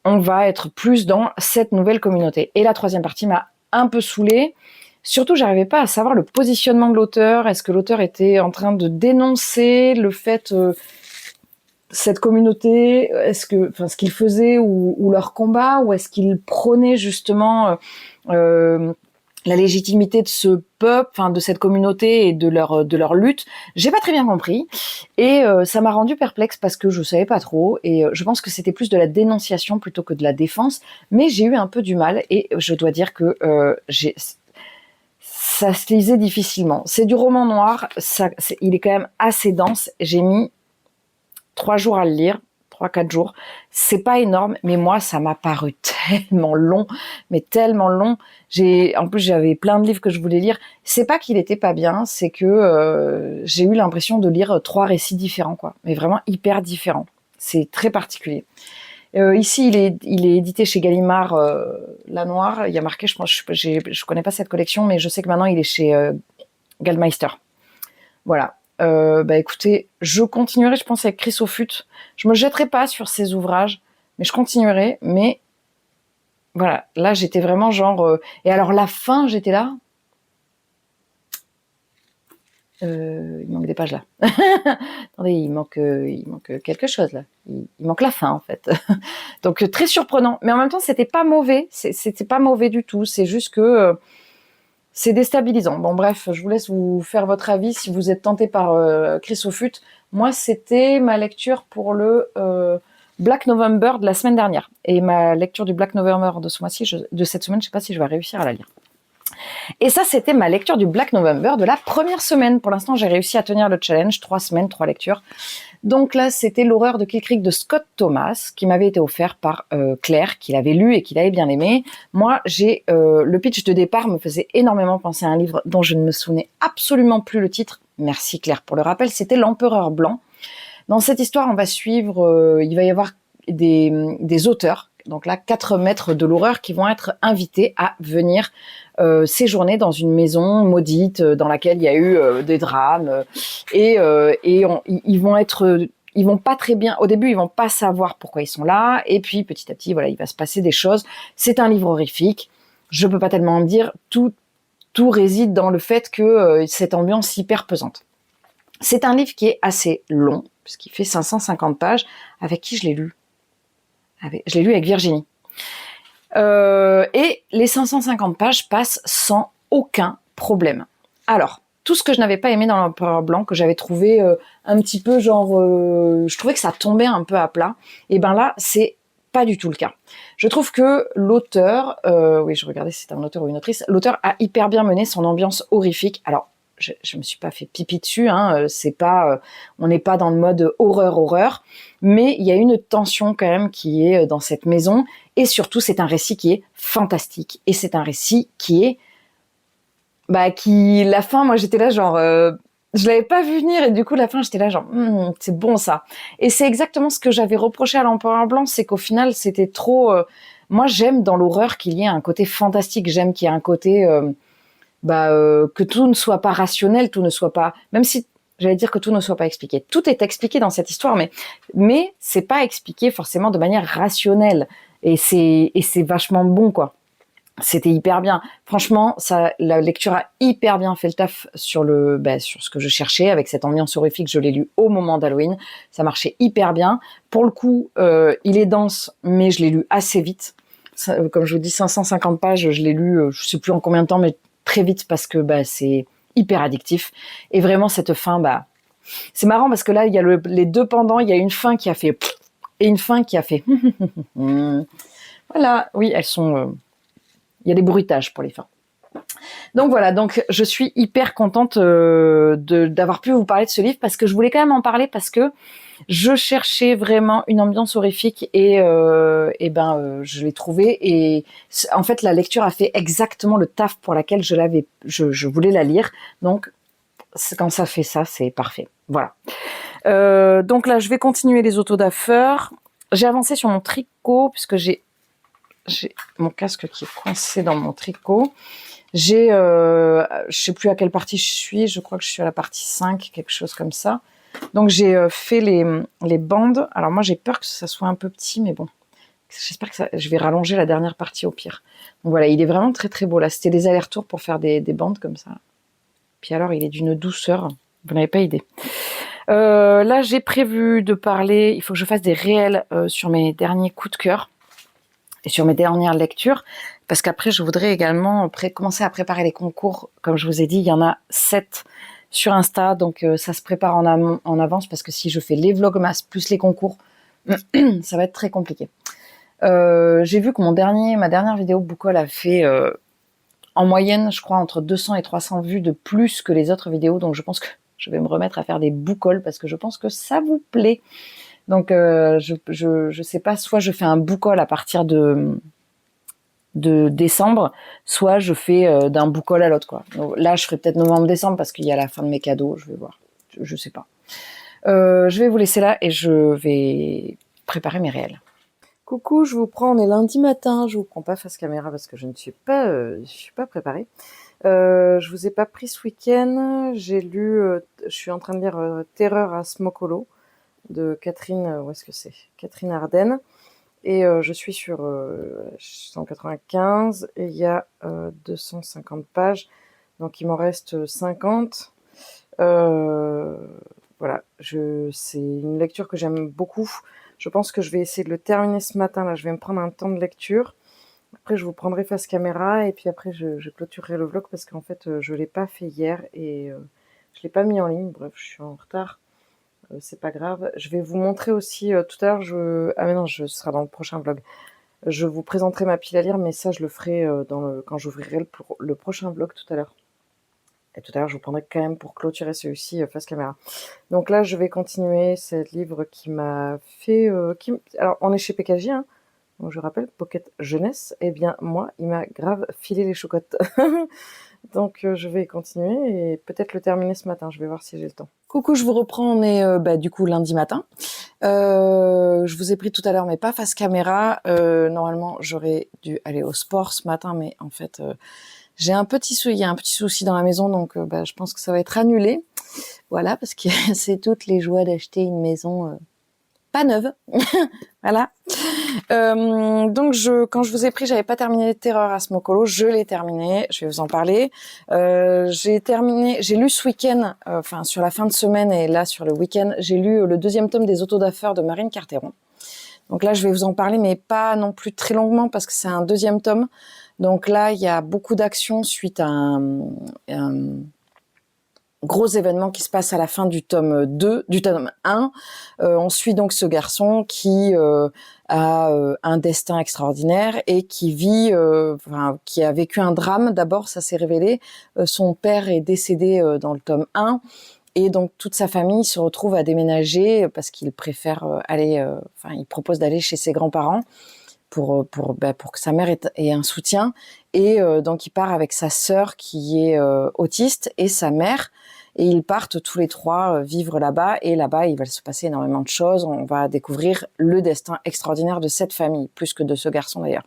[SPEAKER 1] on va être plus dans cette nouvelle communauté. Et la troisième partie m'a un peu saoulée. Surtout, j'arrivais pas à savoir le positionnement de l'auteur. Est-ce que l'auteur était en train de dénoncer le fait... cette communauté, ce qu'ils faisaient ou leur combat, ou est-ce qu'ils prônaient justement la légitimité de ce peuple, enfin de cette communauté et de leur lutte. J'ai pas très bien compris et ça m'a rendu perplexe parce que je savais pas trop et je pense que c'était plus de la dénonciation plutôt que de la défense, mais j'ai eu un peu du mal et je dois dire que ça se lisait difficilement. C'est du roman noir, il est quand même assez dense. J'ai mis 3 jours à le lire, 3-4 jours. C'est pas énorme, mais moi, ça m'a paru tellement long, mais tellement long. En plus, j'avais plein de livres que je voulais lire. C'est pas qu'il était pas bien, c'est que j'ai eu l'impression de lire 3 récits différents, quoi. Mais vraiment hyper différents. C'est très particulier. Ici, il est édité chez Gallimard, La Noire. Il y a marqué, je connais pas cette collection, mais je sais que maintenant il est chez Galdemeister. Voilà. Écoutez, je continuerai, je pense, avec Chris Offutt. Je me jetterai pas sur ses ouvrages, mais je continuerai. Mais voilà, là, j'étais vraiment genre... Et alors, la fin, j'étais là. Il manque des pages là. Attendez, il manque quelque chose là. Il manque la fin en fait. Donc très surprenant, mais en même temps c'était pas mauvais. C'était pas mauvais du tout. C'est juste que c'est déstabilisant. Bon bref, je vous laisse vous faire votre avis si vous êtes tenté par Chris Offutt. Moi c'était ma lecture pour le Black November de la semaine dernière et ma lecture du Black November de ce mois-ci, de cette semaine, je sais pas si je vais réussir à la lire. Et ça, c'était ma lecture du Black November de la première semaine. Pour l'instant, j'ai réussi à tenir le challenge, 3 semaines, 3 lectures. Donc là, c'était L'horreur de Kill Creek de Scott Thomas, qui m'avait été offert par Claire, qui l'avait lu et qui l'avait bien aimé. Moi, le pitch de départ me faisait énormément penser à un livre dont je ne me souvenais absolument plus le titre. Merci Claire pour le rappel, c'était L'Empereur Blanc. Dans cette histoire, on va suivre, il va y avoir des auteurs, donc là 4 maîtres de l'horreur qui vont être invités à venir séjourner dans une maison maudite dans laquelle il y a eu des drames ils vont pas très bien. Au début, ils vont pas savoir pourquoi ils sont là, et puis petit à petit, voilà, il va se passer des choses. C'est un livre horrifique. Je peux pas tellement en dire. Tout réside dans le fait que cette ambiance hyper pesante. C'est un livre qui est assez long, puisqu'il fait 550 pages. Avec qui je l'ai lu? Je l'ai lu avec Virginie. Et les 550 pages passent sans aucun problème. Alors, tout ce que je n'avais pas aimé dans l'Empereur Blanc, que j'avais trouvé un petit peu genre... je trouvais que ça tombait un peu à plat, et ben là, c'est pas du tout le cas. Je trouve que l'auteur... oui, je regardais si c'était un auteur ou une autrice. L'auteur a hyper bien mené son ambiance horrifique. Alors, je me suis pas fait pipi dessus, hein, c'est pas, on n'est pas dans le mode horreur, mais il y a une tension quand même qui est dans cette maison, et surtout c'est un récit qui est fantastique, et c'est un récit qui est, la fin, moi j'étais là genre, je l'avais pas vu venir, et du coup la fin j'étais là genre, c'est bon ça, et c'est exactement ce que j'avais reproché à l'Empereur Blanc, c'est qu'au final c'était trop, moi j'aime dans l'horreur qu'il y ait un côté fantastique, j'aime qu'il y ait un côté que tout ne soit pas rationnel, tout ne soit pas, même si j'allais dire que tout ne soit pas expliqué. Tout est expliqué dans cette histoire, mais c'est pas expliqué forcément de manière rationnelle. Et c'est vachement bon, quoi. C'était hyper bien. Franchement, la lecture a hyper bien fait le taf sur sur ce que je cherchais, avec cette ambiance horrifique. Je l'ai lu au moment d'Halloween. Ça marchait hyper bien. Pour le coup, il est dense, mais je l'ai lu assez vite. Comme je vous dis, 550 pages, je l'ai lu, je sais plus en combien de temps, mais très vite parce que c'est hyper addictif. Et vraiment, cette fin, c'est marrant parce que là, il y a les deux pendants. Il y a une fin qui a fait et une fin qui a fait. Voilà, oui, elles sont. Il y a des bruitages pour les fins. Donc voilà, donc je suis hyper contente d'avoir pu vous parler de ce livre parce que je voulais quand même en parler parce que je cherchais vraiment une ambiance horrifique et je l'ai trouvé, et en fait la lecture a fait exactement le taf pour laquelle je voulais la lire. Donc quand ça fait ça, c'est parfait. Voilà. Donc là, je vais continuer les autodafeurs. J'ai avancé sur mon tricot puisque j'ai mon casque qui est coincé dans mon tricot. Je sais plus à quelle partie je suis, je crois que je suis à la partie 5, quelque chose comme ça. Donc j'ai fait les bandes. Alors moi j'ai peur que ça soit un peu petit, mais bon, j'espère que je vais rallonger la dernière partie au pire. Donc voilà, il est vraiment très très beau là. C'était des allers-retours pour faire des bandes comme ça. Puis alors il est d'une douceur, vous n'avez pas idée. Là j'ai prévu de parler, il faut que je fasse des réels sur mes derniers coups de cœur et sur mes dernières lectures, parce qu'après je voudrais également commencer à préparer les concours. Comme je vous ai dit, il y en a 7 sur Insta, donc ça se prépare en avance, parce que si je fais les vlogmas plus les concours, ça va être très compliqué. J'ai vu que ma dernière vidéo Bookall a fait en moyenne, je crois, entre 200 et 300 vues de plus que les autres vidéos, donc je pense que je vais me remettre à faire des Bookall parce que je pense que ça vous plaît. Donc je sais pas, soit je fais un Bookall à partir de décembre, soit je fais d'un Bookall à l'autre, quoi. Donc, là je ferai peut-être novembre-décembre parce qu'il y a la fin de mes cadeaux, je vais voir, je sais pas. Je vais vous laisser là et je vais préparer mes réels. Coucou, je vous prends, on est lundi matin, je vous prends pas face caméra parce que je ne suis pas, préparée. Je vous ai pas pris ce week-end, j'ai lu, je suis en train de lire Terreur à Smokolo de Catherine, où est-ce que c'est, Catherine Ardenne, et je suis sur 195 et il y a 250 pages, donc il m'en reste 50. Euh, voilà, c'est une lecture que j'aime beaucoup. Je pense que je vais essayer de le terminer ce matin. Là, je vais me prendre un temps de lecture. Après, je vous prendrai face caméra et puis après, je clôturerai le vlog parce qu'en fait, je l'ai pas fait hier et je l'ai pas mis en ligne. Bref, je suis en retard. C'est pas grave. Je vais vous montrer aussi tout à l'heure. Ah mais non, ce sera dans le prochain vlog. Je vous présenterai ma pile à lire, mais ça, je le ferai quand j'ouvrirai le prochain vlog tout à l'heure. Et tout à l'heure, je vous prendrai quand même pour clôturer celui-ci face caméra. Donc là, je vais continuer ce livre qui m'a fait... Alors, on est chez PKJ, hein. Donc, je rappelle, Pocket Jeunesse. Eh bien, moi, il m'a grave filé les chocottes. Donc, je vais continuer et peut-être le terminer ce matin. Je vais voir si j'ai le temps. Coucou, je vous reprends. On est du coup lundi matin. Je vous ai pris tout à l'heure, mais pas face caméra. Normalement, j'aurais dû aller au sport ce matin, mais en fait... il y a un petit souci dans la maison, donc je pense que ça va être annulé. Voilà, parce que c'est toutes les joies d'acheter une maison pas neuve. Voilà. Donc quand je vous ai pris, j'avais pas terminé Terreur à Smokolo, je l'ai terminé, je vais vous en parler. J'ai lu ce week-end, sur la fin de semaine et là sur le week-end, j'ai lu le 2e tome des Autodafeurs de Marine Carteron. Donc là, je vais vous en parler, mais pas non plus très longuement parce que c'est un 2e tome. Donc là, il y a beaucoup d'actions suite à un gros événement qui se passe à la fin du tome 2, du tome 1. On suit donc ce garçon qui a un destin extraordinaire et qui a vécu un drame. D'abord, ça s'est révélé. Son père est décédé dans le tome 1. Et donc toute sa famille se retrouve à déménager parce qu'il préfère il propose d'aller chez ses grands-parents pour que sa mère ait un soutien. Et donc il part avec sa sœur qui est autiste et sa mère. Et ils partent tous les trois vivre là-bas. Et là-bas, il va se passer énormément de choses. On va découvrir le destin extraordinaire de cette famille, plus que de ce garçon d'ailleurs.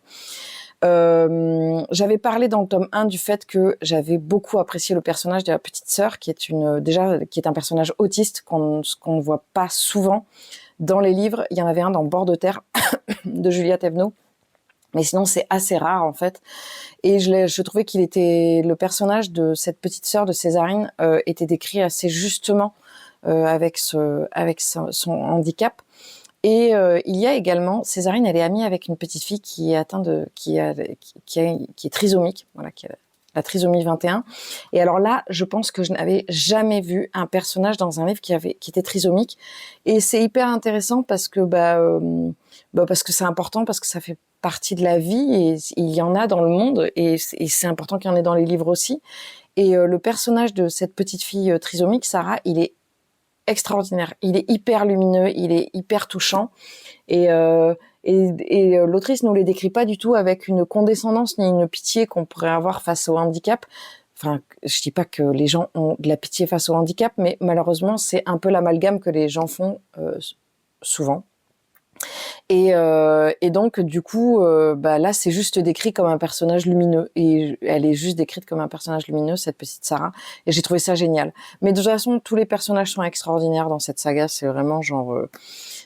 [SPEAKER 1] J'avais parlé dans le tome 1 du fait que j'avais beaucoup apprécié le personnage de la petite sœur, qui est un personnage autiste qu'on ne voit pas souvent dans les livres. Il y en avait un dans Bord de terre de Julia Thévenot, mais sinon c'est assez rare en fait. Et je trouvais le personnage de cette petite sœur de Césarine était décrit assez justement avec son handicap. Et il y a également, Césarine, elle est amie avec une petite fille qui est trisomique, voilà, qui a la trisomie 21. Et alors là, je pense que je n'avais jamais vu un personnage dans un livre qui était trisomique. Et c'est hyper intéressant parce que parce que c'est important, parce que ça fait partie de la vie et il y en a dans le monde et c'est important qu'il y en ait dans les livres aussi. Et le personnage de cette petite fille trisomique, Sarah, il est extraordinaire. Il est hyper lumineux, il est hyper touchant. Et l'autrice nous les décrit pas du tout avec une condescendance ni une pitié qu'on pourrait avoir face au handicap. Enfin, je dis pas que les gens ont de la pitié face au handicap, mais malheureusement, c'est un peu l'amalgame que les gens font souvent. Et donc du coup, là, c'est juste décrit comme un personnage lumineux. Et elle est juste décrite comme un personnage lumineux, cette petite Sarah. Et j'ai trouvé ça génial. Mais de toute façon, tous les personnages sont extraordinaires dans cette saga. C'est vraiment genre,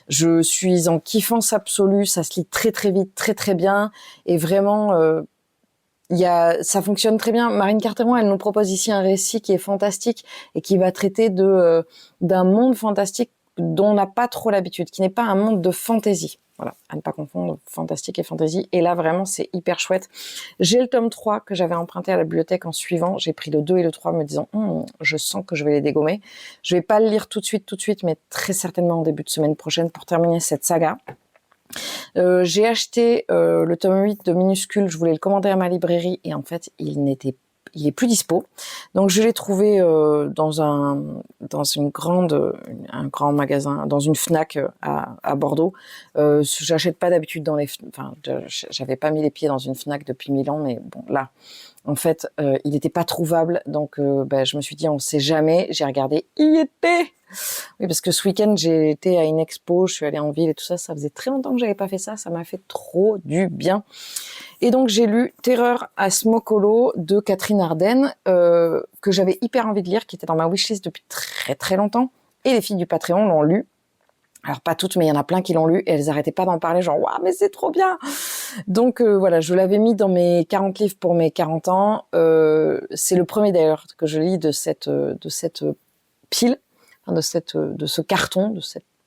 [SPEAKER 1] je suis en kiffance absolue. Ça se lit très très vite, très très bien. Et vraiment, ça fonctionne très bien. Marine Carteron, elle nous propose ici un récit qui est fantastique et qui va traiter d'un monde fantastique dont on n'a pas trop l'habitude, qui n'est pas un monde de fantaisie. Voilà, à ne pas confondre fantastique et fantaisie. Et là, vraiment, c'est hyper chouette. J'ai le tome 3 que j'avais emprunté à la bibliothèque en suivant. J'ai pris le 2 et le 3 me disant, je sens que je vais les dégommer. Je vais pas le lire tout de suite, mais très certainement en début de semaine prochaine pour terminer cette saga. J'ai acheté le tome 8 de Minuscule. Je voulais le commander à ma librairie et en fait, il est plus dispo. Donc je l'ai trouvé dans un grand magasin, dans une Fnac à Bordeaux. J'achète pas d'habitude j'avais pas mis les pieds dans une Fnac depuis 1000 ans, mais bon là, en fait, il n'était pas trouvable. Donc je me suis dit, on sait jamais. J'ai regardé, il y était. Oui, parce que ce week-end, j'ai été à une expo, je suis allée en ville et tout ça. Ça faisait très longtemps que j'avais pas fait ça. Ça m'a fait trop du bien. Et donc, j'ai lu Terreur à Smokolo de Catherine Arden, que j'avais hyper envie de lire, qui était dans ma wishlist depuis très très longtemps. Et les filles du Patreon l'ont lu. Alors, pas toutes, mais il y en a plein qui l'ont lu et elles arrêtaient pas d'en parler, genre, waouh, mais c'est trop bien! Donc, voilà, je l'avais mis dans mes 40 livres pour mes 40 ans. C'est le premier d'ailleurs que je lis de cette pile, enfin, de ce carton,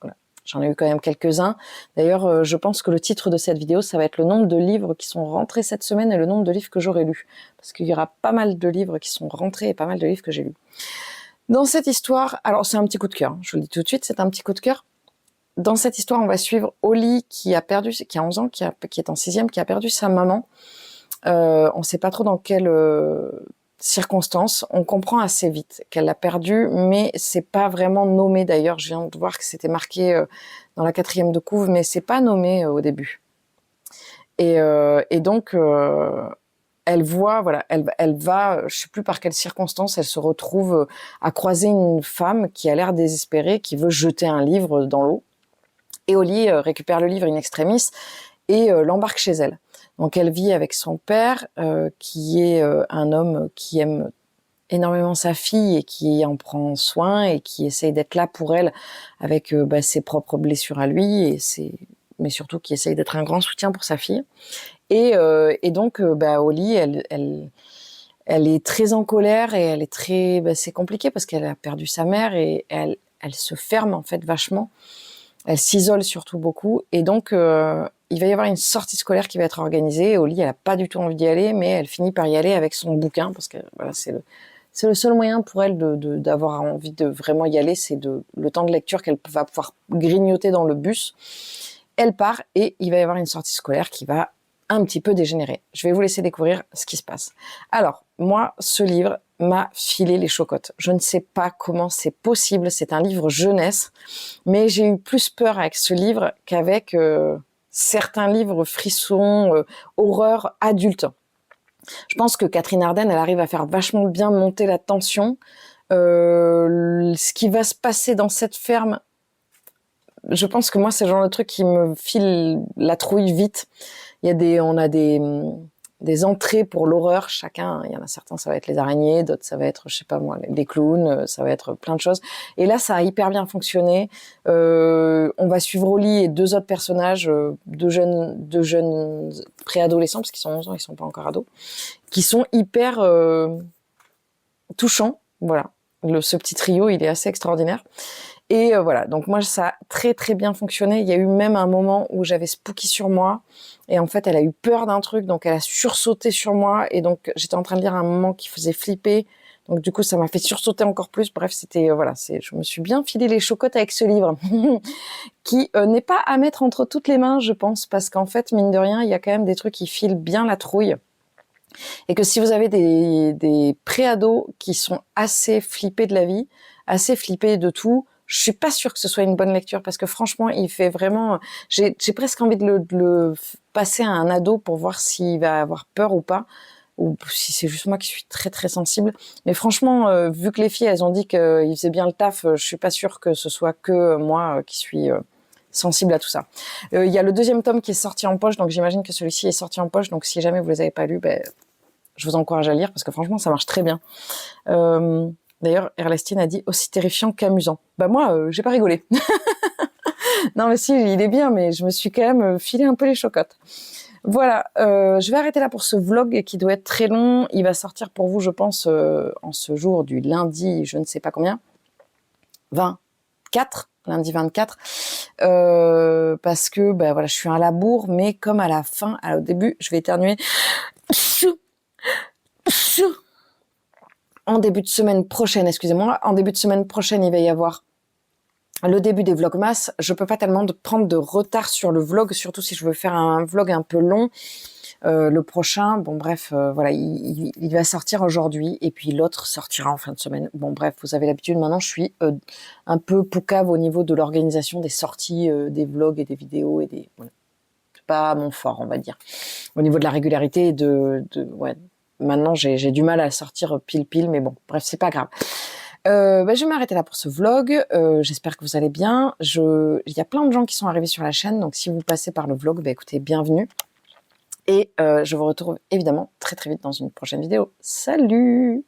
[SPEAKER 1] voilà. J'en ai eu quand même quelques-uns. D'ailleurs, je pense que le titre de cette vidéo, ça va être le nombre de livres qui sont rentrés cette semaine et le nombre de livres que j'aurai lus. Parce qu'il y aura pas mal de livres qui sont rentrés et pas mal de livres que j'ai lus. Dans cette histoire, alors c'est un petit coup de cœur, je vous le dis tout de suite, c'est un petit coup de cœur. Dans cette histoire, on va suivre Holly qui a 11 ans, qui est en 6e, qui a perdu sa maman. On ne sait pas trop dans quelles circonstances. On comprend assez vite qu'elle l'a perdue, mais c'est pas vraiment nommé. D'ailleurs, je viens de voir que c'était marqué dans la 4e de couve, mais c'est pas nommé au début. Et donc, elle voit, voilà, elle va, je sais plus par quelles circonstances, elle se retrouve à croiser une femme qui a l'air désespérée, qui veut jeter un livre dans l'eau. Et Holly récupère le livre in extremis et l'embarque chez elle. Donc elle vit avec son père, qui est un homme qui aime énormément sa fille et qui en prend soin et qui essaye d'être là pour elle avec ses propres blessures à lui, mais surtout qui essaye d'être un grand soutien pour sa fille. Et donc Holly, elle est très en colère et elle est très, c'est compliqué parce qu'elle a perdu sa mère et elle se ferme en fait vachement. Elle s'isole surtout beaucoup et donc il va y avoir une sortie scolaire qui va être organisée. Et Holly, elle a pas du tout envie d'y aller, mais elle finit par y aller avec son bouquin parce que voilà, c'est le seul moyen pour elle d'avoir envie de vraiment y aller, c'est le temps de lecture qu'elle va pouvoir grignoter dans le bus. Elle part et il va y avoir une sortie scolaire qui va un petit peu dégénérer. Je vais vous laisser découvrir ce qui se passe. Alors, moi, ce livre m'a filé les chocottes. Je ne sais pas comment c'est possible. C'est un livre jeunesse, mais j'ai eu plus peur avec ce livre qu'avec certains livres frissons, horreur adultes. Je pense que Catherine Arden, elle arrive à faire vachement bien monter la tension. Ce qui va se passer dans cette ferme, je pense que moi, c'est le genre de truc qui me file la trouille vite. On a des entrées pour l'horreur, chacun. Il y en a certains, ça va être les araignées, d'autres, ça va être, je sais pas moi, les clowns, ça va être plein de choses. Et là, ça a hyper bien fonctionné. On va suivre Holly et 2 autres personnages, deux jeunes préadolescents, parce qu'ils sont 11 ans, ils sont pas encore ados, qui sont hyper touchants. Voilà. Ce petit trio, il est assez extraordinaire. Et voilà, donc moi, ça a très très bien fonctionné. Il y a eu même un moment où j'avais Spooky sur moi. Et en fait, elle a eu peur d'un truc, donc elle a sursauté sur moi. Et donc, j'étais en train de lire un moment qui faisait flipper. Donc du coup, ça m'a fait sursauter encore plus. Bref, c'était je me suis bien filé les chocottes avec ce livre, qui n'est pas à mettre entre toutes les mains, je pense, parce qu'en fait, mine de rien, il y a quand même des trucs qui filent bien la trouille. Et que si vous avez des préados qui sont assez flippés de la vie, assez flippés de tout, je suis pas sûre que ce soit une bonne lecture parce que franchement, il fait vraiment. J'ai presque envie de le passer à un ado pour voir s'il va avoir peur ou pas, ou si c'est juste moi qui suis très très sensible. Mais franchement, vu que les filles elles ont dit qu'ils faisaient bien le taf, je suis pas sûre que ce soit que moi qui suis sensible à tout ça. Il y a le 2e tome qui est sorti en poche, donc j'imagine que celui-ci est sorti en poche. Donc si jamais vous les avez pas lus, je vous encourage à lire parce que franchement, ça marche très bien. D'ailleurs, Erlestine a dit aussi terrifiant qu'amusant. Moi, j'ai pas rigolé. Non, mais si, il est bien, mais je me suis quand même filé un peu les chocottes. Voilà, je vais arrêter là pour ce vlog qui doit être très long. Il va sortir pour vous, je pense, en ce jour du lundi, je ne sais pas combien, 24, lundi 24, parce que voilà, je suis à la bourre, mais comme à la fin, au début, je vais éternuer. En début de semaine prochaine, excusez-moi, en début de semaine prochaine, il va y avoir le début des vlogmas. Je peux pas tellement prendre de retard sur le vlog, surtout si je veux faire un vlog un peu long. Le prochain, voilà, il va sortir aujourd'hui et puis l'autre sortira en fin de semaine. Bon bref, vous avez l'habitude, maintenant je suis un peu poucave au niveau de l'organisation des sorties des vlogs et des vidéos et voilà. C'est pas mon fort, on va dire. Au niveau de la régularité ouais. Maintenant, j'ai du mal à sortir pile, mais bon, bref, c'est pas grave. Je vais m'arrêter là pour ce vlog. J'espère que vous allez bien. Il y a plein de gens qui sont arrivés sur la chaîne, donc si vous passez par le vlog, écoutez, bienvenue. Et je vous retrouve évidemment très très vite dans une prochaine vidéo. Salut!